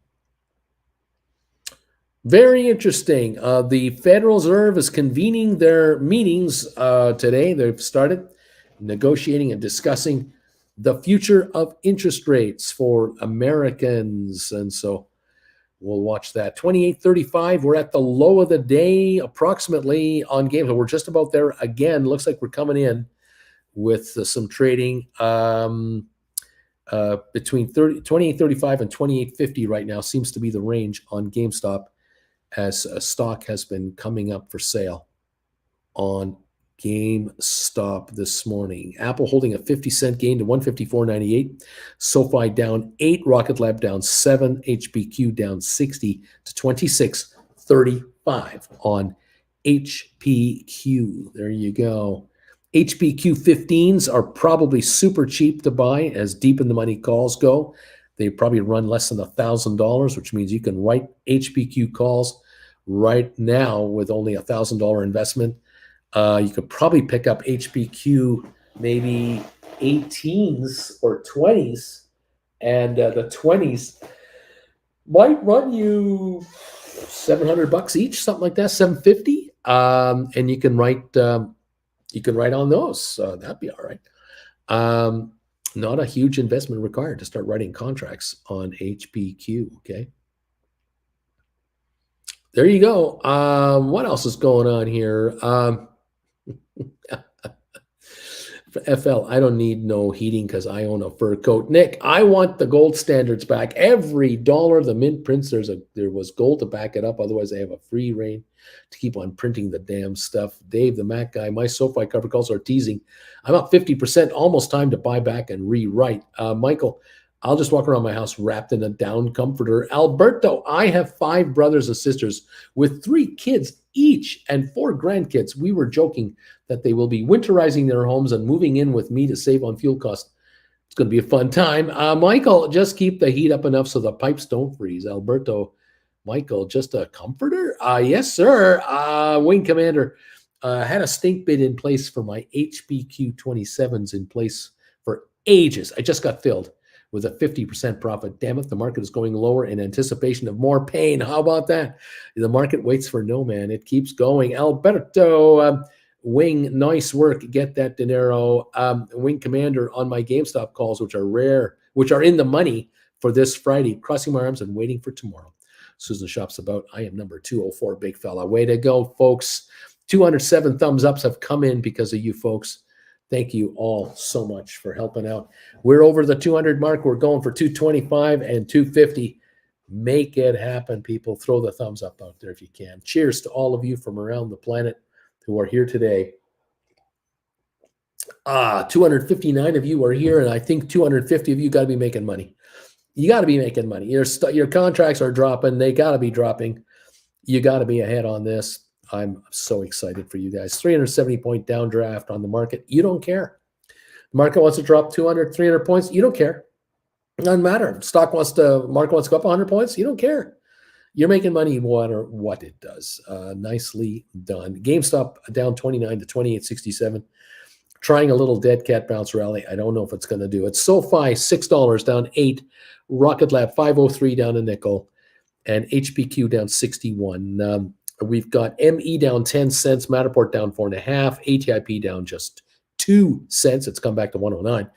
Very interesting. The Federal Reserve is convening their meetings today. They've started negotiating and discussing the future of interest rates for Americans. And so we'll watch that. 28.35. We're at the low of the day, approximately on game. We're just about there again. Looks like we're coming in with some trading between 28.35 and 28.50 right now. Seems to be the range on GameStop, as a stock has been coming up for sale on GameStop this morning. Apple holding a 50-cent gain to 154.98. SoFi down 8. Rocket Lab down 7. HPQ down 60 to 26.35 on HPQ. There you go. HPQ 15s are probably super cheap to buy as deep in the money calls go. They probably run less than $1,000, which means you can write HPQ calls right now with only $1,000 investment. You could probably pick up HPQ maybe 18s or 20s, and the 20s might run you $700 each, something like that, $750, and you can write on those. That'd be all right. Not a huge investment required to start writing contracts on HPQ. Okay. There you go. What else is going on here? FL, I don't need no heating because I own a fur coat. Nick, I want the gold standards back. Every dollar the mint prints, there was gold to back it up. Otherwise, they have a free reign to keep on printing the damn stuff. Dave, the Mac guy, my SoFi cover calls are teasing. I'm up 50%, almost time to buy back and rewrite. Michael, I'll just walk around my house wrapped in a down comforter. Alberto, I have 5 brothers and sisters with 3 kids each and 4 grandkids. We were joking that they will be winterizing their homes and moving in with me to save on fuel costs. It's going to be a fun time. Michael, just keep the heat up enough so the pipes don't freeze. Alberto, Michael, just a comforter? Yes, sir. Wing Commander, had a stink bid in place for my HPQ 27s in place for ages. I just got filled with a 50% profit. Damn it, the market is going lower in anticipation of more pain. How about that? The market waits for no man. It keeps going. Alberto, Wing, nice work. Get that dinero. Wing Commander, on my GameStop calls, which are rare, which are in the money for this Friday, crossing my arms and waiting for tomorrow. Susan Shop's about. I am number 204, big fella. Way to go, folks. 207 thumbs ups have come in because of you folks. Thank you all so much for helping out. We're over the 200 mark. We're going for 225 and 250. Make it happen, people. Throw the thumbs up out there if you can. Cheers to all of you from around the planet who are here today. 259 of you are here, and I think 250 of you got to be making money. You got to be making money. Your contracts are dropping. They got to be dropping. You got to be ahead on this. I'm so excited for you guys. 370-point downdraft on the market. You don't care. The market wants to drop 200, 300 points. You don't care. It doesn't matter. Market wants to go up 100 points. You don't care. You're making money no matter what it does. Nicely done. GameStop down 29 to 28.67. Trying a little dead cat bounce rally. I don't know if it's going to do it. SoFi, $6 down 8. Rocket Lab, 503 down a nickel. And HPQ down 61. We've got ME down 10 cents. Matterport down 4.5. ATIP down just 2 cents. It's come back to 109.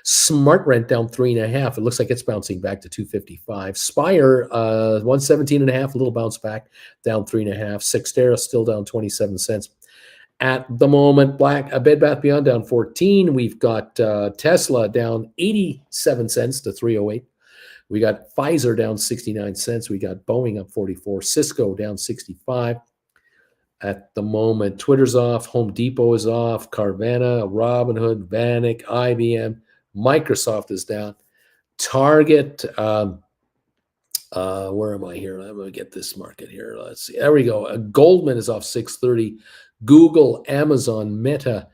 Smart Rent down 3.5. It looks like it's bouncing back to 255. Spire 117.5. A little bounce back, down 3.5. Sextera still down 27 cents. At the moment, Bed Bath Beyond down 14. We've got Tesla down 87 cents to 308. We got Pfizer down 69 cents. We got Boeing up 44. Cisco down 65. At the moment, Twitter's off. Home Depot is off. Carvana, Robinhood, Vanik, IBM. Microsoft is down. Target Where am I here? I'm going to get this market here. Let's see. There we go. Goldman is off 630. Google, Amazon, Meta,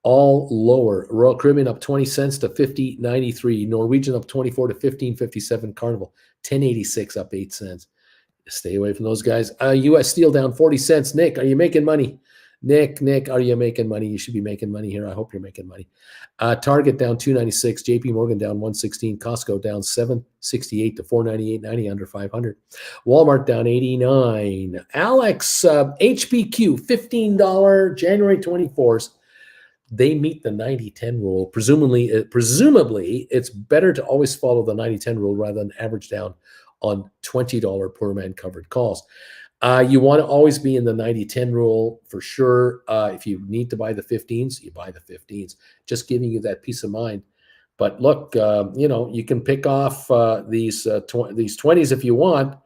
all lower. Royal Caribbean up 20 cents to 50.93. Norwegian up 24 to 15.57. Carnival 10.86 up 8 cents. Stay away from those guys. U.S. Steel down 40 cents. Nick, are you making money? Nick, are you making money? You should be making money here. I hope you're making money. Target down 296. JP Morgan down 116. Costco down 768 to 498.90 under 500. Walmart down 89. Alex, HPQ $15 January 24th. They meet the 90-10 rule. Presumably, it's better to always follow the 90-10 rule rather than average down on $20 per man covered calls. You want to always be in the 90-10 rule for sure. If you need to buy the 15s, you buy the 15s. Just giving you that peace of mind. But look, you can pick off these 20s if you want.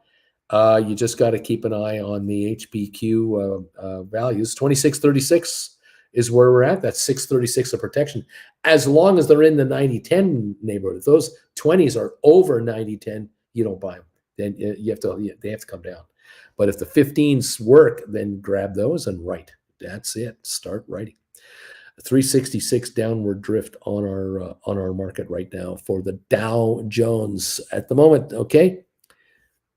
You just got to keep an eye on the HPQ values. 2636 is where we're at. That's 636 of protection. As long as they're in the 90-10 neighborhood. If those 20s are over 90-10, you don't buy them. Then they have to come down. But if the 15s work, then grab those and write. That's it. Start writing. 366 downward drift on our market right now for the Dow Jones at the moment. Okay.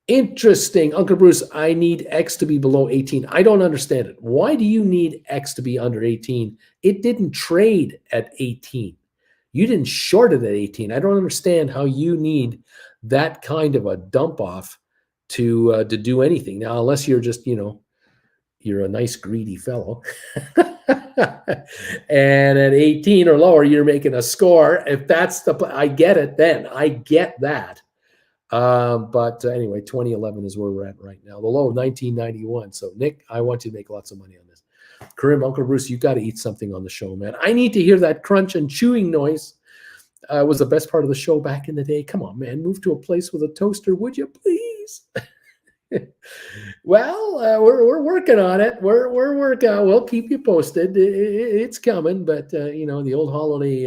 Interesting. Uncle Bruce, I need X to be below 18. I don't understand it. Why do you need X to be under 18? It didn't trade at 18. You didn't short it at 18. I don't understand how you need that kind of a dump off to do anything. Now, unless you're just, you're a nice greedy fellow. And at 18 or lower, you're making a score. If that's I get it then. I get that. But anyway, 2011 is where we're at right now. The low of 1991. So, Nick, I want you to make lots of money on this. Karim, Uncle Bruce, you got to eat something on the show, man. I need to hear that crunch and chewing noise. Was the best part of the show back in the day. Come on, man. Move to a place with a toaster, would you please? Well, we're working on it. We're working. We'll keep you posted. It's coming, but the old Holiday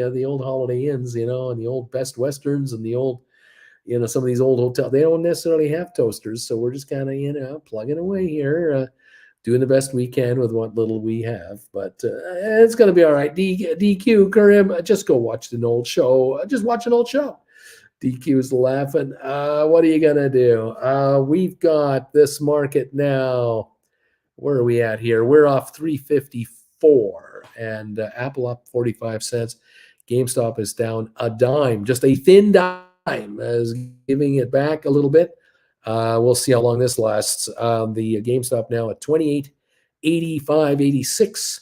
Inns, and the old Best Westerns and the old, some of these old hotels, they don't necessarily have toasters. So we're just kind of, plugging away here, doing the best we can with what little we have. But it's going to be all right. DQ, Karim, just go watch an old show. Just watch an old show. DQ's laughing. What are you going to do? We've got this market now. Where are we at here? We're off 354 and Apple up 45 cents. GameStop is down a dime, just a thin dime, as giving it back a little bit. We'll see how long this lasts. The GameStop now at 28.85.86,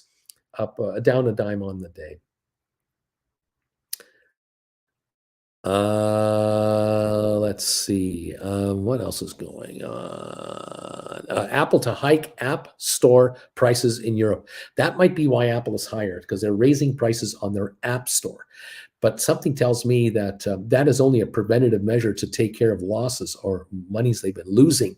up down a dime on the day. Let's see. What else is going on? Apple to hike App Store prices in Europe. That might be why Apple is higher, because they're raising prices on their App Store. But something tells me that that is only a preventative measure to take care of losses or monies they've been losing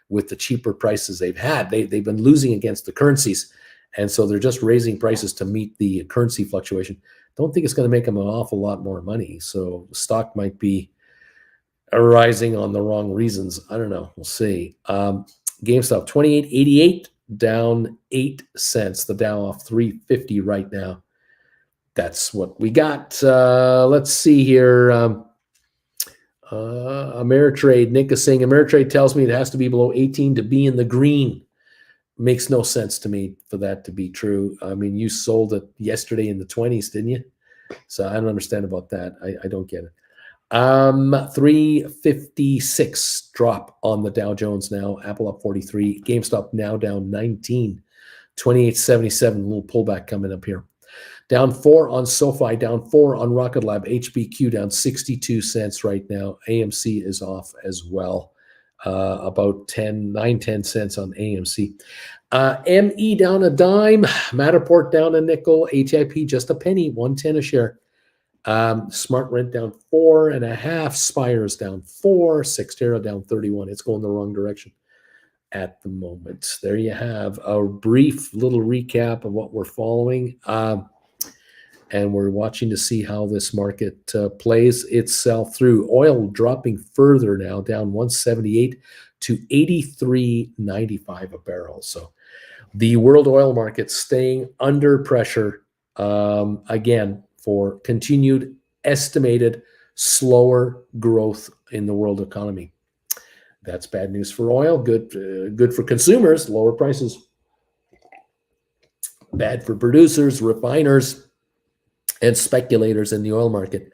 with the cheaper prices they've had. They've been losing against the currencies. And so they're just raising prices to meet the currency fluctuation. Don't think it's going to make them an awful lot more money. So the stock might be rising on the wrong reasons. I don't know. We'll see. GameStop 28.88, down 8 cents. The Dow off 350 right now. That's what we got. Let's see here. Ameritrade. Nick is saying Ameritrade tells me it has to be below 18 to be in the green. Makes no sense to me for that to be true. I mean, you sold it yesterday in the 20s, didn't you? So I don't understand about that. I don't get it. 356 drop on the Dow Jones now. Apple up 43. GameStop now down 19. 28.77. A little pullback coming up here. Down 4 on SoFi. Down 4 on Rocket Lab. HBQ down 62 cents right now. AMC is off as well. About 9-10 cents on AMC. ME down a dime. Matterport down a nickel. HIP just a penny. 110 a share. Smart Rent down 4.5. Spires down 4. Xterra down 31. It's going the wrong direction at the moment. There you have a brief little recap of what we're following. and we're watching to see how this market plays itself through. Oil dropping further now, down 178 to 83.95 a barrel. So the world oil market staying under pressure again for continued estimated slower growth in the world economy. That's bad news for oil. Good for consumers, lower prices. Bad for producers, refiners, and speculators in the oil market.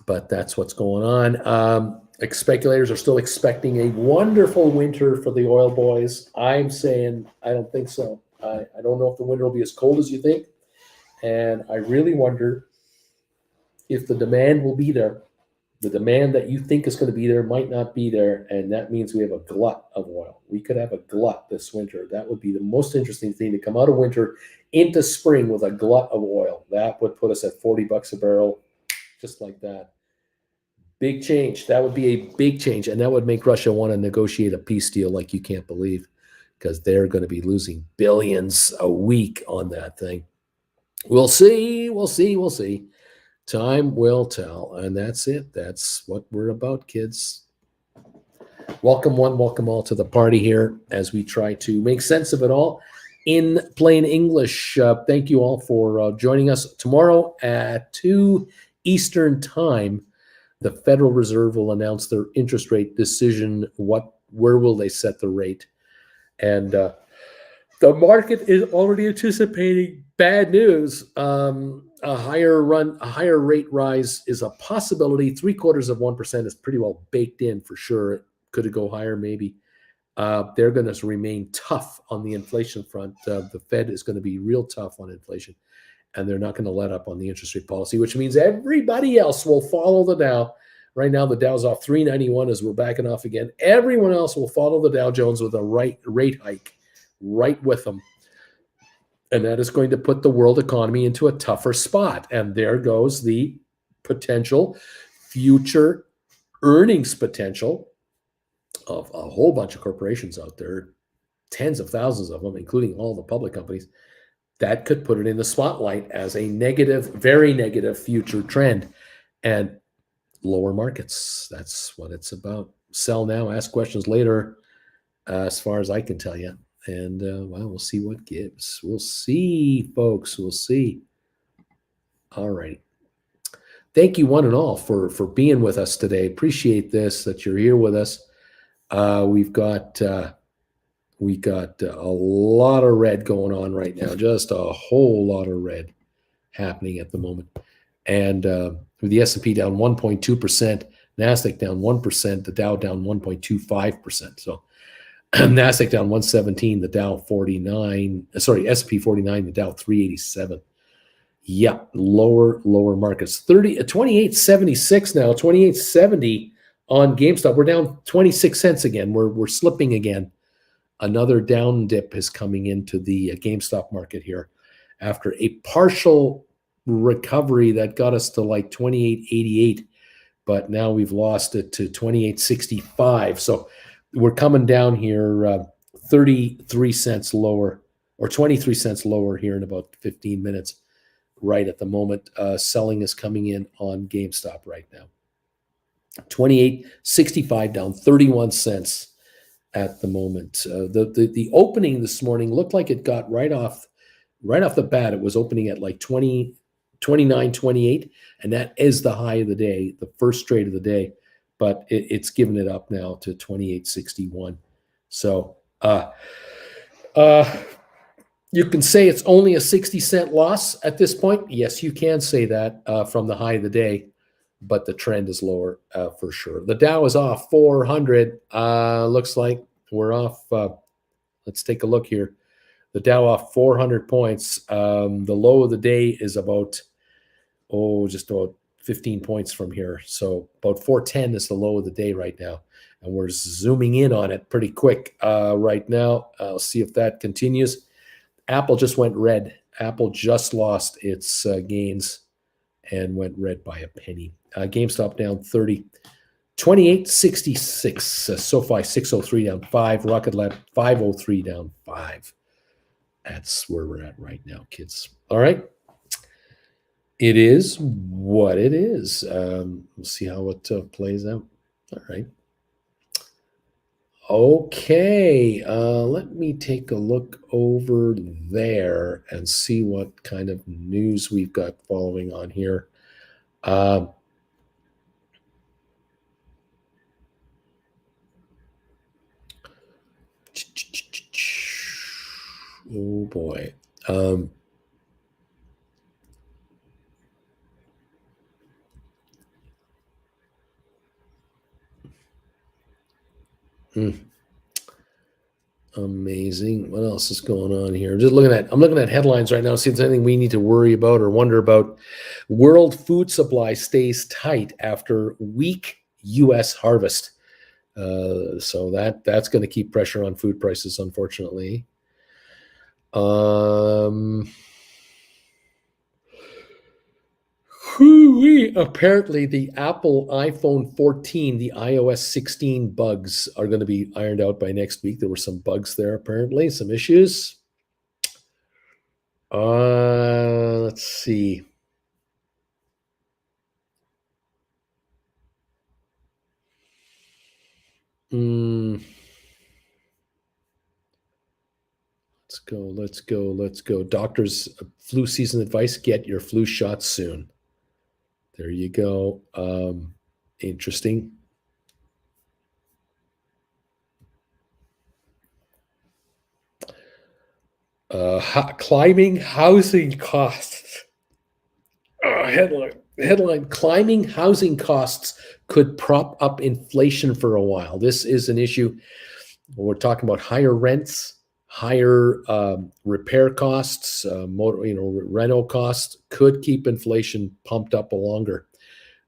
But that's what's going on. Speculators are still expecting a wonderful winter for the oil boys. I'm saying I don't think so. I don't know if the winter will be as cold as you think. And I really wonder if the demand will be there. The demand that you think is going to be there might not be there, and that means we have a glut of oil. We could have a glut this winter. That would be the most interesting thing, to come out of winter into spring with a glut of oil. That would put us at $40 a barrel, just like that. Big change. That would be a big change, and that would make Russia want to negotiate a peace deal like you can't believe, because they're going to be losing billions a week on that thing. We'll see. We'll see. We'll see. Time will tell, and that's it. That's what we're about, kids. Welcome one, welcome all to the party here as we try to make sense of it all in plain English. Thank you all for joining us. Tomorrow at 2 Eastern Time, the Federal Reserve will announce their interest rate decision. Where will they set the rate? And the market is already anticipating bad news. A higher rate rise is a possibility. 0.75% is pretty well baked in for sure. Could it go higher? Maybe. They're going to remain tough on the inflation front. The Fed is going to be real tough on inflation, and they're not going to let up on the interest rate policy, which means everybody else will follow the Dow. Right now, the Dow's off 391 as we're backing off again. Everyone else will follow the Dow Jones with a rate hike right with them. And that is going to put the world economy into a tougher spot. And there goes the potential future earnings potential of a whole bunch of corporations out there, tens of thousands of them, including all the public companies. That could put it in the spotlight as a negative, very negative future trend. And lower markets, that's what it's about. Sell now, ask questions later, as far as I can tell you. And, well, we'll see what gives. We'll see, folks. We'll see. All right. Thank you, one and all, for being with us today. Appreciate this, that you're here with us. We got a lot of red going on right now, just a whole lot of red happening at the moment. And with the S&P down 1.2%, NASDAQ down 1%, the Dow down 1.25%. So NASDAQ down 117, the Dow 49, S&P 49, the Dow 387. Yeah, lower markets. 28.76 now, 28.70 on GameStop. We're down 26 cents again. We're slipping again. Another down dip is coming into the GameStop market here after a partial recovery that got us to like 28.88, but now we've lost it to 28.65. So we're coming down here 33 cents lower, or 23 cents lower here in about 15 minutes right at the moment. Selling is coming in on GameStop right now. 28.65 down 31 cents at the moment. The opening this morning looked like it got right off the bat. It was opening at like 29.28, and that is the high of the day, the first trade of the day. But it's given it up now to 28.61. So you can say it's only a 60-cent loss at this point. Yes, you can say that from the high of the day, but the trend is lower for sure. The Dow is off 400. Looks like we're off. Let's take a look here. The Dow off 400 points. The low of the day is about, just about 15 points from here. So about 410 is the low of the day right now. And we're zooming in on it pretty quick right now. I'll see if that continues. Apple just went red. Apple just lost its gains and went red by a penny. GameStop down 30. 28.66. SoFi 603 down 5. Rocket Lab 503 down 5. That's where we're at right now, kids. All right. It is what it is. We'll see how it plays out. All right. Okay, let me take a look over there and see what kind of news we've got following on here. Oh boy. Amazing. What else is going on here? I'm looking at headlines right now, see if there's anything we need to worry about or wonder about. World food supply stays tight after weak U.S. harvest. So that's going to keep pressure on food prices, unfortunately. Apparently, the Apple iPhone 14, the iOS 16 bugs are going to be ironed out by next week. There were some bugs there, apparently, some issues. Let's see. Let's go. Doctors, flu season advice: get your flu shot soon. There you go. Interesting. Climbing housing costs. Headline: climbing housing costs could prop up inflation for a while. This is an issue. We're talking about higher rents, higher repair costs, rental costs could keep inflation pumped up longer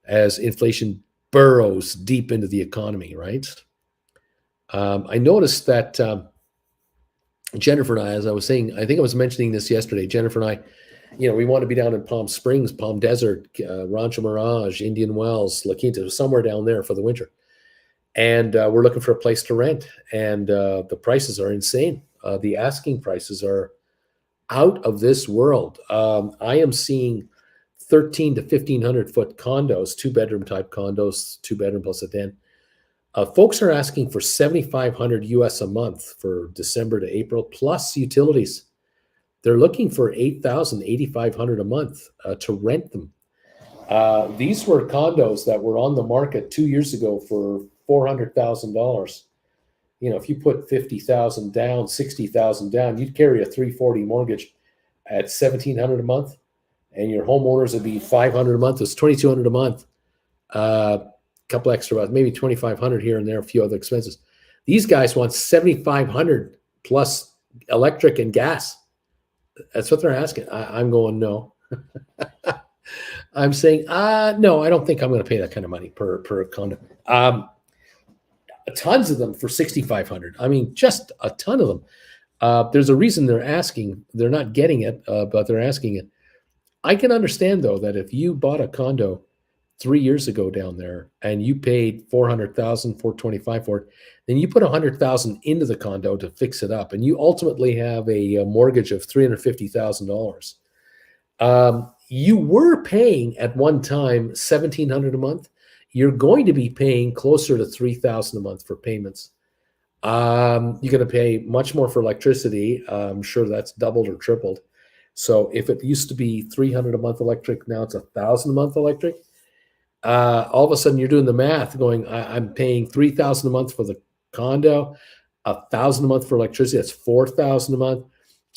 as inflation burrows deep into the economy, right? I noticed that Jennifer and I, as I was saying, I think I was mentioning this yesterday, Jennifer and I, we want to be down in Palm Springs, Palm Desert, Rancho Mirage, Indian Wells, La Quinta, somewhere down there for the winter. And we're looking for a place to rent. And the prices are insane. The asking prices are out of this world. I am seeing 13 to 1,500 foot condos, 2-bedroom type condos, 2-bedroom plus a den. Folks are asking for $7,500 US a month for December to April, plus utilities. They're looking for $8,000, $8,500 a month to rent them. These were condos that were on the market 2 years ago for $400,000. If you put 50,000 down, 60,000 down, you'd carry a 340 mortgage at 1,700 a month, and your homeowners would be 500 a month. It's 2,200 a month. Couple extra, maybe 2,500 here and there, a few other expenses. These guys want 7,500 plus electric and gas. That's what they're asking. I'm going, no. I'm saying, no, I don't think I'm going to pay that kind of money per condo. Tons of them for 6,500. I mean, just a ton of them. There's a reason they're asking. They're not getting it, but they're asking it. I can understand, though, that if you bought a condo 3 years ago down there and you paid $400,000, $425,000 for it, then you put $100,000 into the condo to fix it up, and you ultimately have a mortgage of $350,000. You were paying at one time $1,700 a month. You're going to be paying closer to $3,000 a month for payments. You're going to pay much more for electricity. I'm sure that's doubled or tripled. So if it used to be $300 a month electric, now it's $1,000 a month electric. All of a sudden, you're doing the math, going, I'm paying $3,000 a month for the condo, $1,000 a month for electricity. That's $4,000 a month.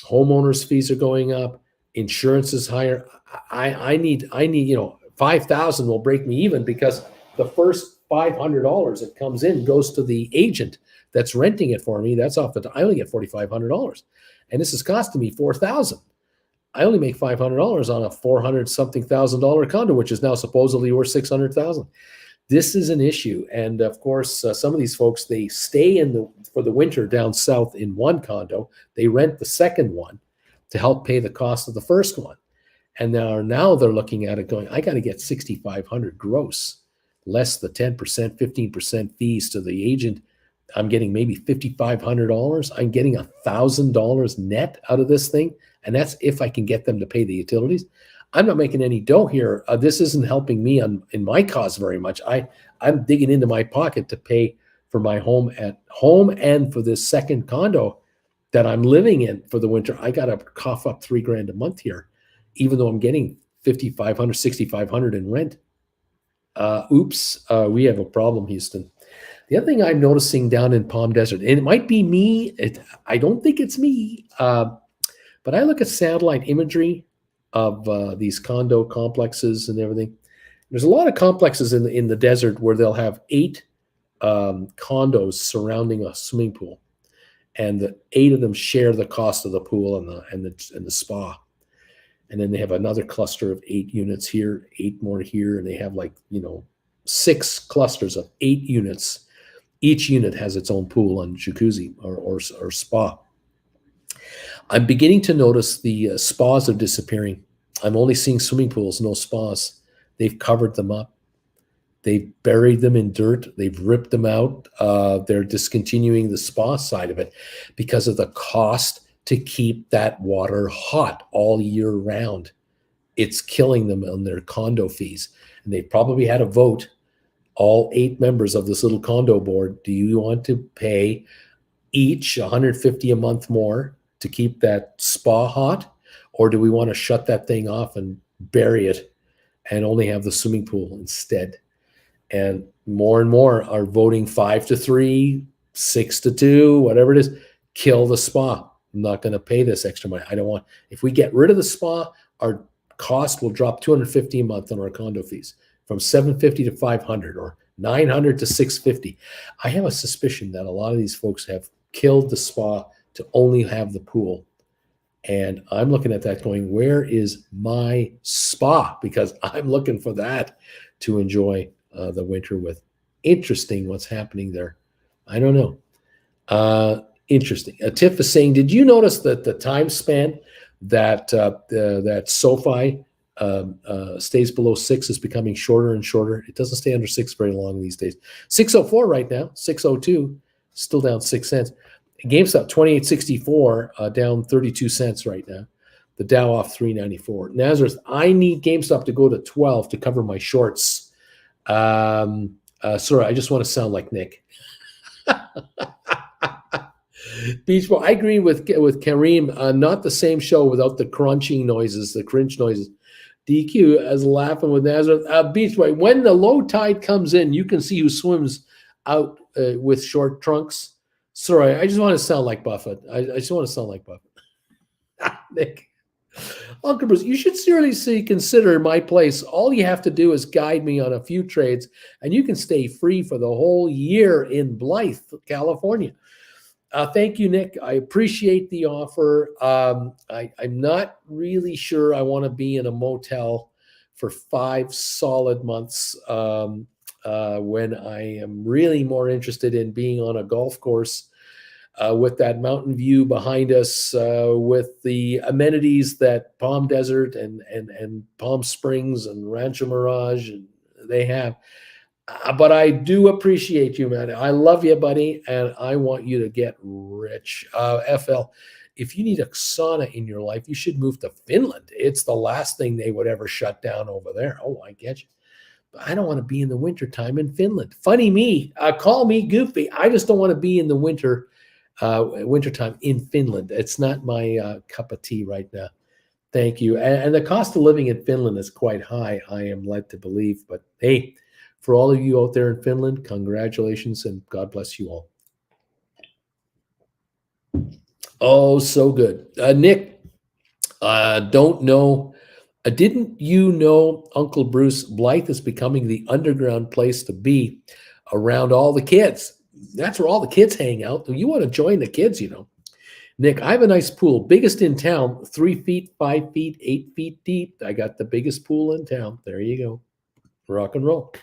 Homeowners' fees are going up. Insurance is higher. I need, $5,000 will break me even, because the first $500 that comes in goes to the agent that's renting it for me. That's off I only get $4,500, and this is costing me $4,000. I only make $500 on a $400-something-thousand condo, which is now supposedly worth $600,000. This is an issue, and of course, some of these folks, they stay for the winter down south in one condo. They rent the second one to help pay the cost of the first one, and now they're looking at it going, I got to get $6,500 gross, less the 10%, 15% fees to the agent. I'm getting maybe $5,500. I'm getting $1,000 net out of this thing. And that's if I can get them to pay the utilities. I'm not making any dough here. This isn't helping me in my cause very much. I'm digging into my pocket to pay for my home at home and for this second condo that I'm living in for the winter. I got to cough up $3,000 a month here, even though I'm getting 5,500, 6,500 in rent. Oops, we have a problem, Houston. The other thing I'm noticing down in Palm Desert, and it might be me, I don't think it's me, but I look at satellite imagery of these condo complexes and everything. There's a lot of complexes in the desert where they'll have 8 condos surrounding a swimming pool, and the 8 of them share the cost of the pool and the spa. And then they have another cluster of 8 units here, 8 more here, and they have 6 clusters of 8 units. Each unit has its own pool and jacuzzi or spa. I'm beginning to notice the spas are disappearing. I'm only seeing swimming pools, no spas. They've covered them up. They've buried them in dirt. They've ripped them out. They're discontinuing the spa side of it because of the cost to keep that water hot all year round. It's killing them on their condo fees. And they probably had a vote, all 8 members of this little condo board. Do you want to pay each $150 a month more to keep that spa hot? Or do we want to shut that thing off and bury it and only have the swimming pool instead? And more are voting 5-3, 6-2, whatever it is. Kill the spa. I'm not going to pay this extra money. I don't want. If we get rid of the spa, our cost will drop $250 a month on our condo fees, from $750 to $500 or $900 to $650. I have a suspicion that a lot of these folks have killed the spa to only have the pool. And I'm looking at that going, where is my spa? Because I'm looking for that to enjoy the winter with. Interesting what's happening there. I don't know. Interesting. Tiff is saying, did you notice that the time span that that SoFi stays below 6 is becoming shorter and shorter? It doesn't stay under 6 very long these days. 604 right now, 602, still down 6 cents. GameStop 2864, down 32 cents right now. The Dow off 394. Nazareth, I need GameStop to go to 12 to cover my shorts. Sorry, I just want to sound like Nick. Beach Boy, I agree with Kareem. Not the same show without the crunching noises, the cringe noises. DQ as laughing with Nazareth. Beach Boy, when the low tide comes in, you can see who swims out with short trunks. Sorry, I just want to sound like Buffett. I just want to sound like Buffett. Nick. Uncle Bruce, you should seriously consider my place. All you have to do is guide me on a few trades, and you can stay free for the whole year in Blythe, California. Thank you, Nick. I appreciate the offer. I'm not really sure I want to be in a motel for 5 solid months when I am really more interested in being on a golf course with that mountain view behind us, with the amenities that Palm Desert and Palm Springs and Rancho Mirage they have. But I do appreciate you, man. I love you, buddy, and I want you to get rich. FL, if you need a sauna in your life, you should move to Finland. It's the last thing they would ever shut down over there. Oh, I get you. But I don't want to be in the wintertime in Finland. Funny me. Call me goofy. I just don't want to be in the wintertime in Finland. It's not my cup of tea right now. Thank you. And the cost of living in Finland is quite high, I am led to believe. But hey, for all of you out there in Finland, congratulations and God bless you all. Oh, so good. Nick, don't know. Didn't you know, Uncle Bruce, Blythe is becoming the underground place to be around all the kids? That's where all the kids hang out. You want to join the kids, you know. Nick, I have a nice pool, biggest in town, 3 feet, 5 feet, 8 feet deep. I got the biggest pool in town. There you go. Rock and roll.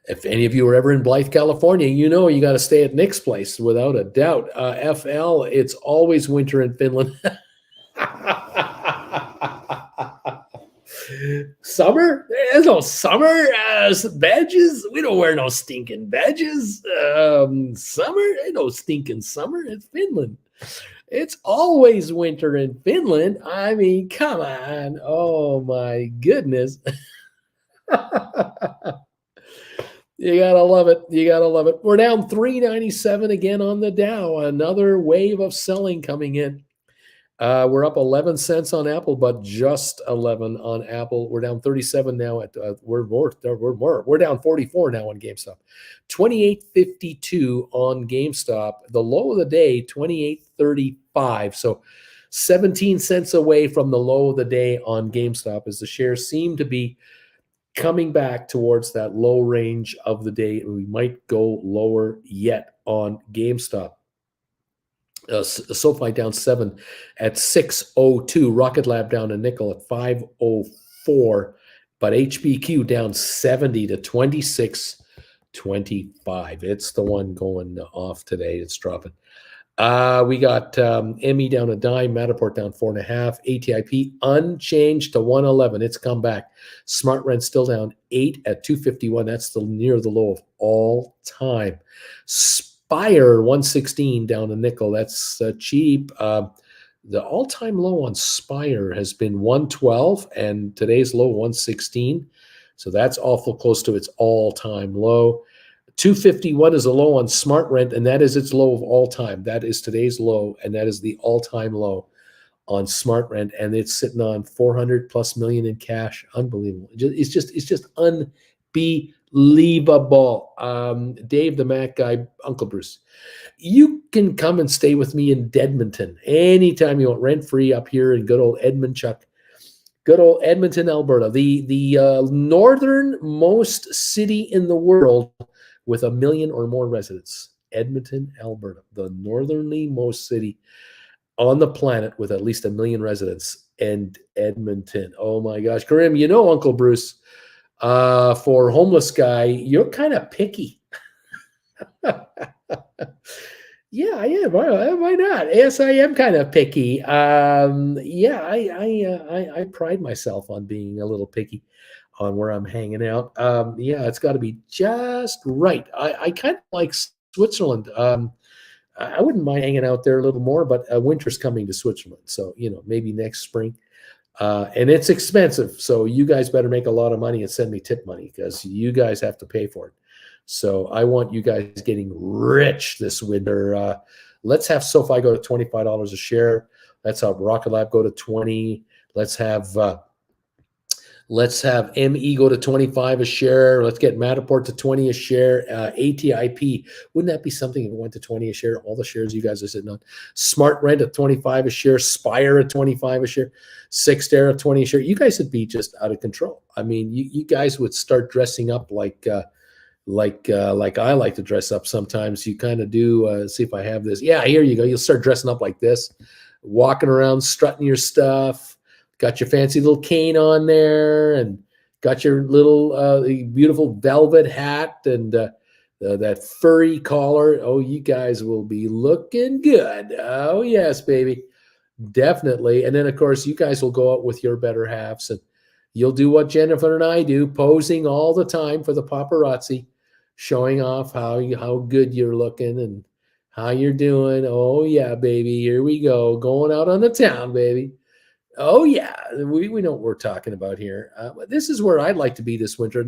If any of you are ever in Blythe, California, you know you got to stay at Nick's place without a doubt. FL, it's always winter in Finland. Summer? There's no summer. Badges? We don't wear no stinking badges. Summer? Ain't no stinking summer. It's Finland. It's always winter in Finland. I mean, come on. Oh my goodness. You gotta love it. You gotta love it. We're down 397 again on the Dow. Another wave of selling coming in. We're up 11 cents on Apple, but just 11 on Apple. We're down 37 now. We're down 44 now on GameStop. 28.52 on GameStop. The low of the day, 28.35. So 17 cents away from the low of the day on GameStop, as the shares seem to be coming back towards that low range of the day. We might go lower yet on GameStop. SoFi down 7 at 602. Rocket Lab down a nickel at 504. But HBQ down 70 to 26.25. It's the one going off today. It's dropping. We got ME down a dime, Matterport down 4.5, ATIP unchanged to 111. It's come back. Smart Rent still down 8 at 251. That's near the low of all time. Spire 116 down a nickel. That's cheap. The all-time low on Spire has been 112, and today's low 116. So that's awful close to its all-time low. 251 is the low on Smart Rent, and that is its low of all time. That is today's low, and that is the all-time low on Smart Rent, and it's sitting on 400 plus million in cash. Unbelievable. It's just unbelievable. Dave the Mac guy, Uncle Bruce, you can come and stay with me in Edmonton anytime you want, rent-free up here in good old Edmonton, Alberta, the northernmost city in the world with 1 million or more residents. Edmonton, Alberta, the northernmost city on the planet with at least 1 million residents. And Edmonton, oh my gosh. Karim, you know Uncle Bruce, for homeless guy, you're kind of picky. Yeah, I am. Why not? Yes, I am kind of picky. Yeah, I pride myself on being a little picky on where I'm hanging out. Yeah, it's got to be just right. I kind of like Switzerland. I wouldn't mind hanging out there a little more, but winter's coming to Switzerland, so maybe next spring. And it's expensive, so you guys better make a lot of money and send me tip money because you guys have to pay for it. So I want you guys getting rich this winter. Let's have SoFi go to $25 a share. Let's have Rocket Lab go to 20. Let's have ME go to 25 a share. Let's get Matterport to 20 a share. ATIP, wouldn't that be something if it went to 20 a share? All the shares you guys are sitting on. Smart Rent at 25 a share. Spire at 25 a share. Sixter at 20 a share. You guys would be just out of control. I mean, you guys would start dressing up like I like to dress up sometimes. You kind of do. See if I have this. Yeah, here you go. You'll start dressing up like this, walking around, strutting your stuff. Got your fancy little cane on there, and got your little beautiful velvet hat and that furry collar. Oh, you guys will be looking good. Oh, yes, baby. Definitely. And then, of course, you guys will go out with your better halves, and you'll do what Jennifer and I do, posing all the time for the paparazzi, showing off how good you're looking and how you're doing. Oh, yeah, baby. Here we go. Going out on the town, baby. Oh, yeah, we know what we're talking about here. This is where I'd like to be this winter.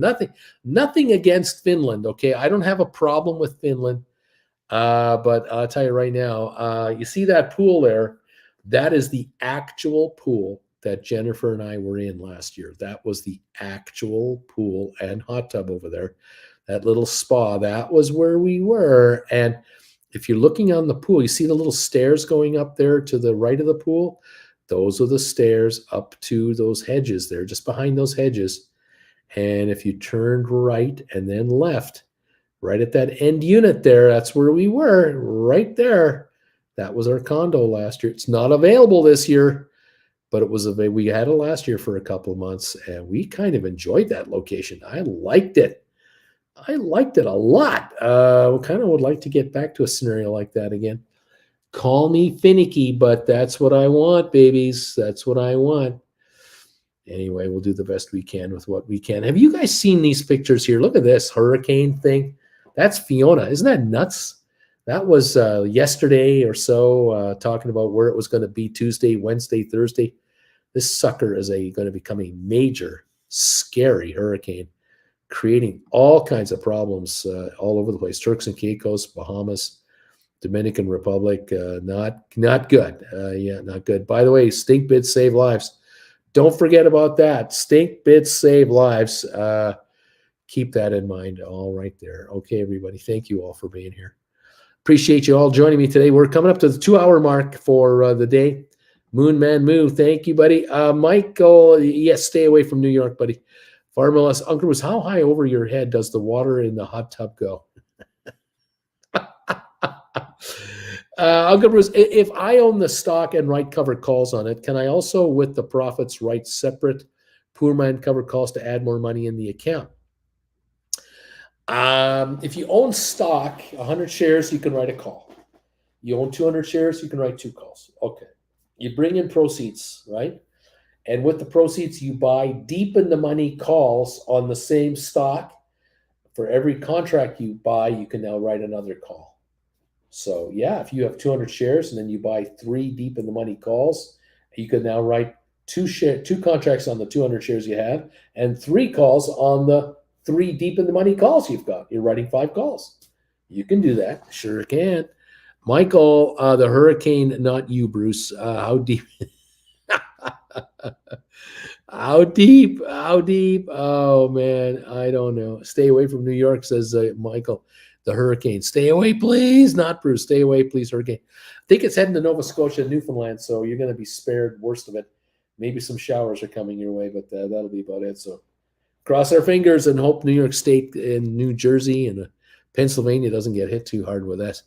Nothing against Finland, okay? I don't have a problem with Finland, but I'll tell you right now, you see that pool there? That is the actual pool that Jennifer and I were in last year. That was the actual pool and hot tub over there, that little spa. That was where we were. And if you're looking on the pool, you see the little stairs going up there to the right of the pool? Those are the stairs up to those hedges there, just behind those hedges. And if you turned right and then left, right at that end unit there, that's where we were, right there. That was our condo last year. It's not available this year, but it was available. We had it last year for a couple of months, and we kind of enjoyed that location. I liked it. I liked it a lot. Kind of would like to get back to a scenario like that again. Call me finicky, but that's what I want, babies. That's what I want. Anyway, we'll do the best we can with what we can. Have you guys seen these pictures here? Look at this hurricane thing. That's Fiona. Isn't that nuts? That was yesterday or so, talking about where it was going to be Tuesday, Wednesday, Thursday. This sucker is going to become a major, scary hurricane, creating all kinds of problems all over the place. Turks and Caicos, Bahamas, Dominican Republic, not good. Yeah, not good. By the way, stink bids save lives. Don't forget about that. Stink bids save lives. Keep that in mind. All right there. Okay, everybody. Thank you all for being here. Appreciate you all joining me today. We're coming up to the 2-hour mark for the day. Moon Man Moo, thank you, buddy. Michael, yes, stay away from New York, buddy. Farmerless, Uncle Bruce, how high over your head does the water in the hot tub go? Uncle Bruce, if I own the stock and write covered calls on it, can I also, with the profits, write separate poor man covered calls to add more money in the account? If you own stock, 100 shares, you can write a call. You own 200 shares, you can write 2 calls. Okay. You bring in proceeds, right? And with the proceeds, you buy deep in the money calls on the same stock. For every contract you buy, you can now write another call. So yeah, if you have 200 shares and then you buy 3 deep in the money calls, you can now write 2 contracts on the 200 shares you have and 3 calls on the 3 deep in the money calls you've got. You're writing 5 calls. You can do that. Sure can. Michael, the hurricane, not you, Bruce. How deep? How deep? How deep? Oh, man. I don't know. Stay away from New York, says Michael. The hurricane. Stay away, please. Not Bruce. Stay away, please, hurricane. I think it's heading to Nova Scotia and Newfoundland, so you're going to be spared worst of it. Maybe some showers are coming your way, but that'll be about it. So cross our fingers and hope New York State and New Jersey and Pennsylvania doesn't get hit too hard with that.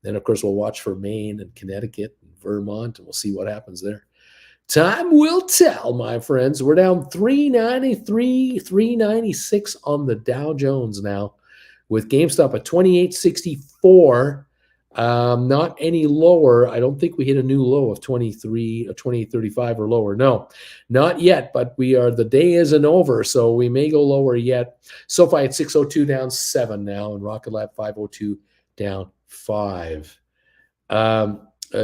Then, of course, we'll watch for Maine and Connecticut and Vermont, and we'll see what happens there. Time will tell, my friends. We're down 393, 396 on the Dow Jones now, with GameStop at 2864. Not any lower. I don't think we hit a new low of 23 or 2835 or lower. No, not yet, but the day isn't over, so we may go lower yet. SoFi at 602 down 7 now, and Rocket Lab 502 down 5.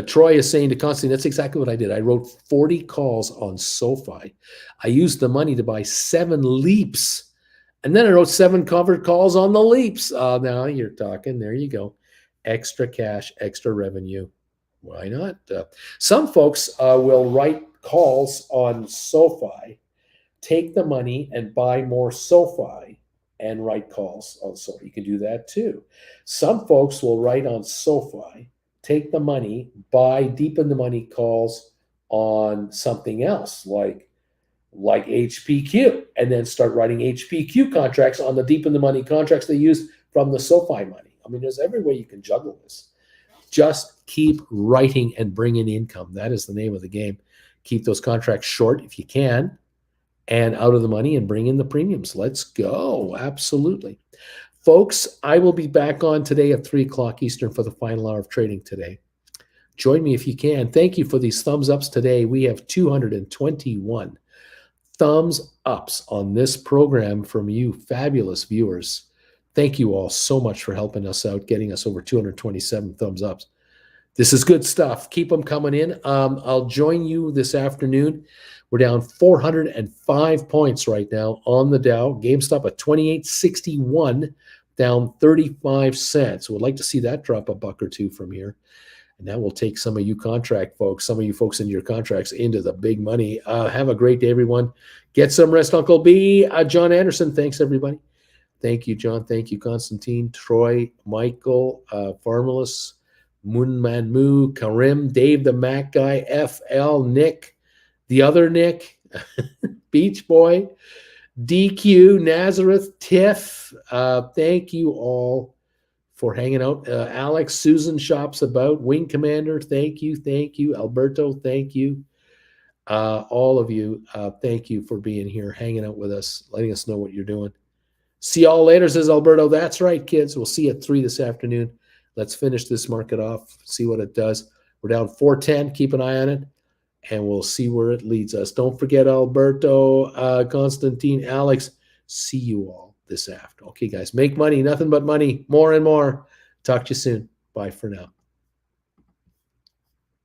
Troy is saying to Constantine, that's exactly what I did. I wrote 40 calls on SoFi. I used the money to buy 7 leaps, and then I wrote 7 covered calls on the leaps. Now you're talking. There you go. Extra cash, extra revenue. Why not? Some folks will write calls on SoFi, take the money and buy more SoFi and write calls on SoFi. You can do that too. Some folks will write on SoFi, take the money, buy deep in the money calls on something else like HPQ, and then start writing HPQ contracts on the deep in the money contracts they use from the SoFi money. I mean, there's every way you can juggle this. Just keep writing and bring in income. That is the name of the game. Keep those contracts short if you can and out of the money and bring in the premiums. Let's go. Absolutely. Folks, I will be back on today at 3 o'clock Eastern for the final hour of trading today. Join me if you can. Thank you for these thumbs ups today. We have 221 thumbs ups on this program from you fabulous viewers. Thank you all so much for helping us out, getting us over 227 thumbs ups. This is good stuff. Keep them coming in. I'll join you this afternoon. We're down 405 points right now on the Dow. GameStop at 2861, down 35 cents. Would like to see that drop a buck or two from here. And that will take some of you contract folks, some of you folks in your contracts into the big money. Have a great day, everyone. Get some rest, Uncle B. John Anderson, thanks, everybody. Thank you, John. Thank you, Constantine, Troy, Michael, Farmalus, Moonman Moo, Karim, Dave the Mac Guy, FL, Nick, the other Nick, Beach Boy, DQ, Nazareth, Tiff. Thank you all for hanging out. Alex, Susan Shops About, Wing Commander, thank you. Thank you. Alberto, thank you. All of you, thank you for being here, hanging out with us, letting us know what you're doing. See y'all later, says Alberto. That's right, kids. We'll see you at 3 this afternoon. Let's finish this market off, see what it does. We're down 410. Keep an eye on it, and we'll see where it leads us. Don't forget Alberto, Constantine, Alex. See you all this afternoon. Okay, guys, make money, nothing but money, more and more. Talk to you soon. Bye for now.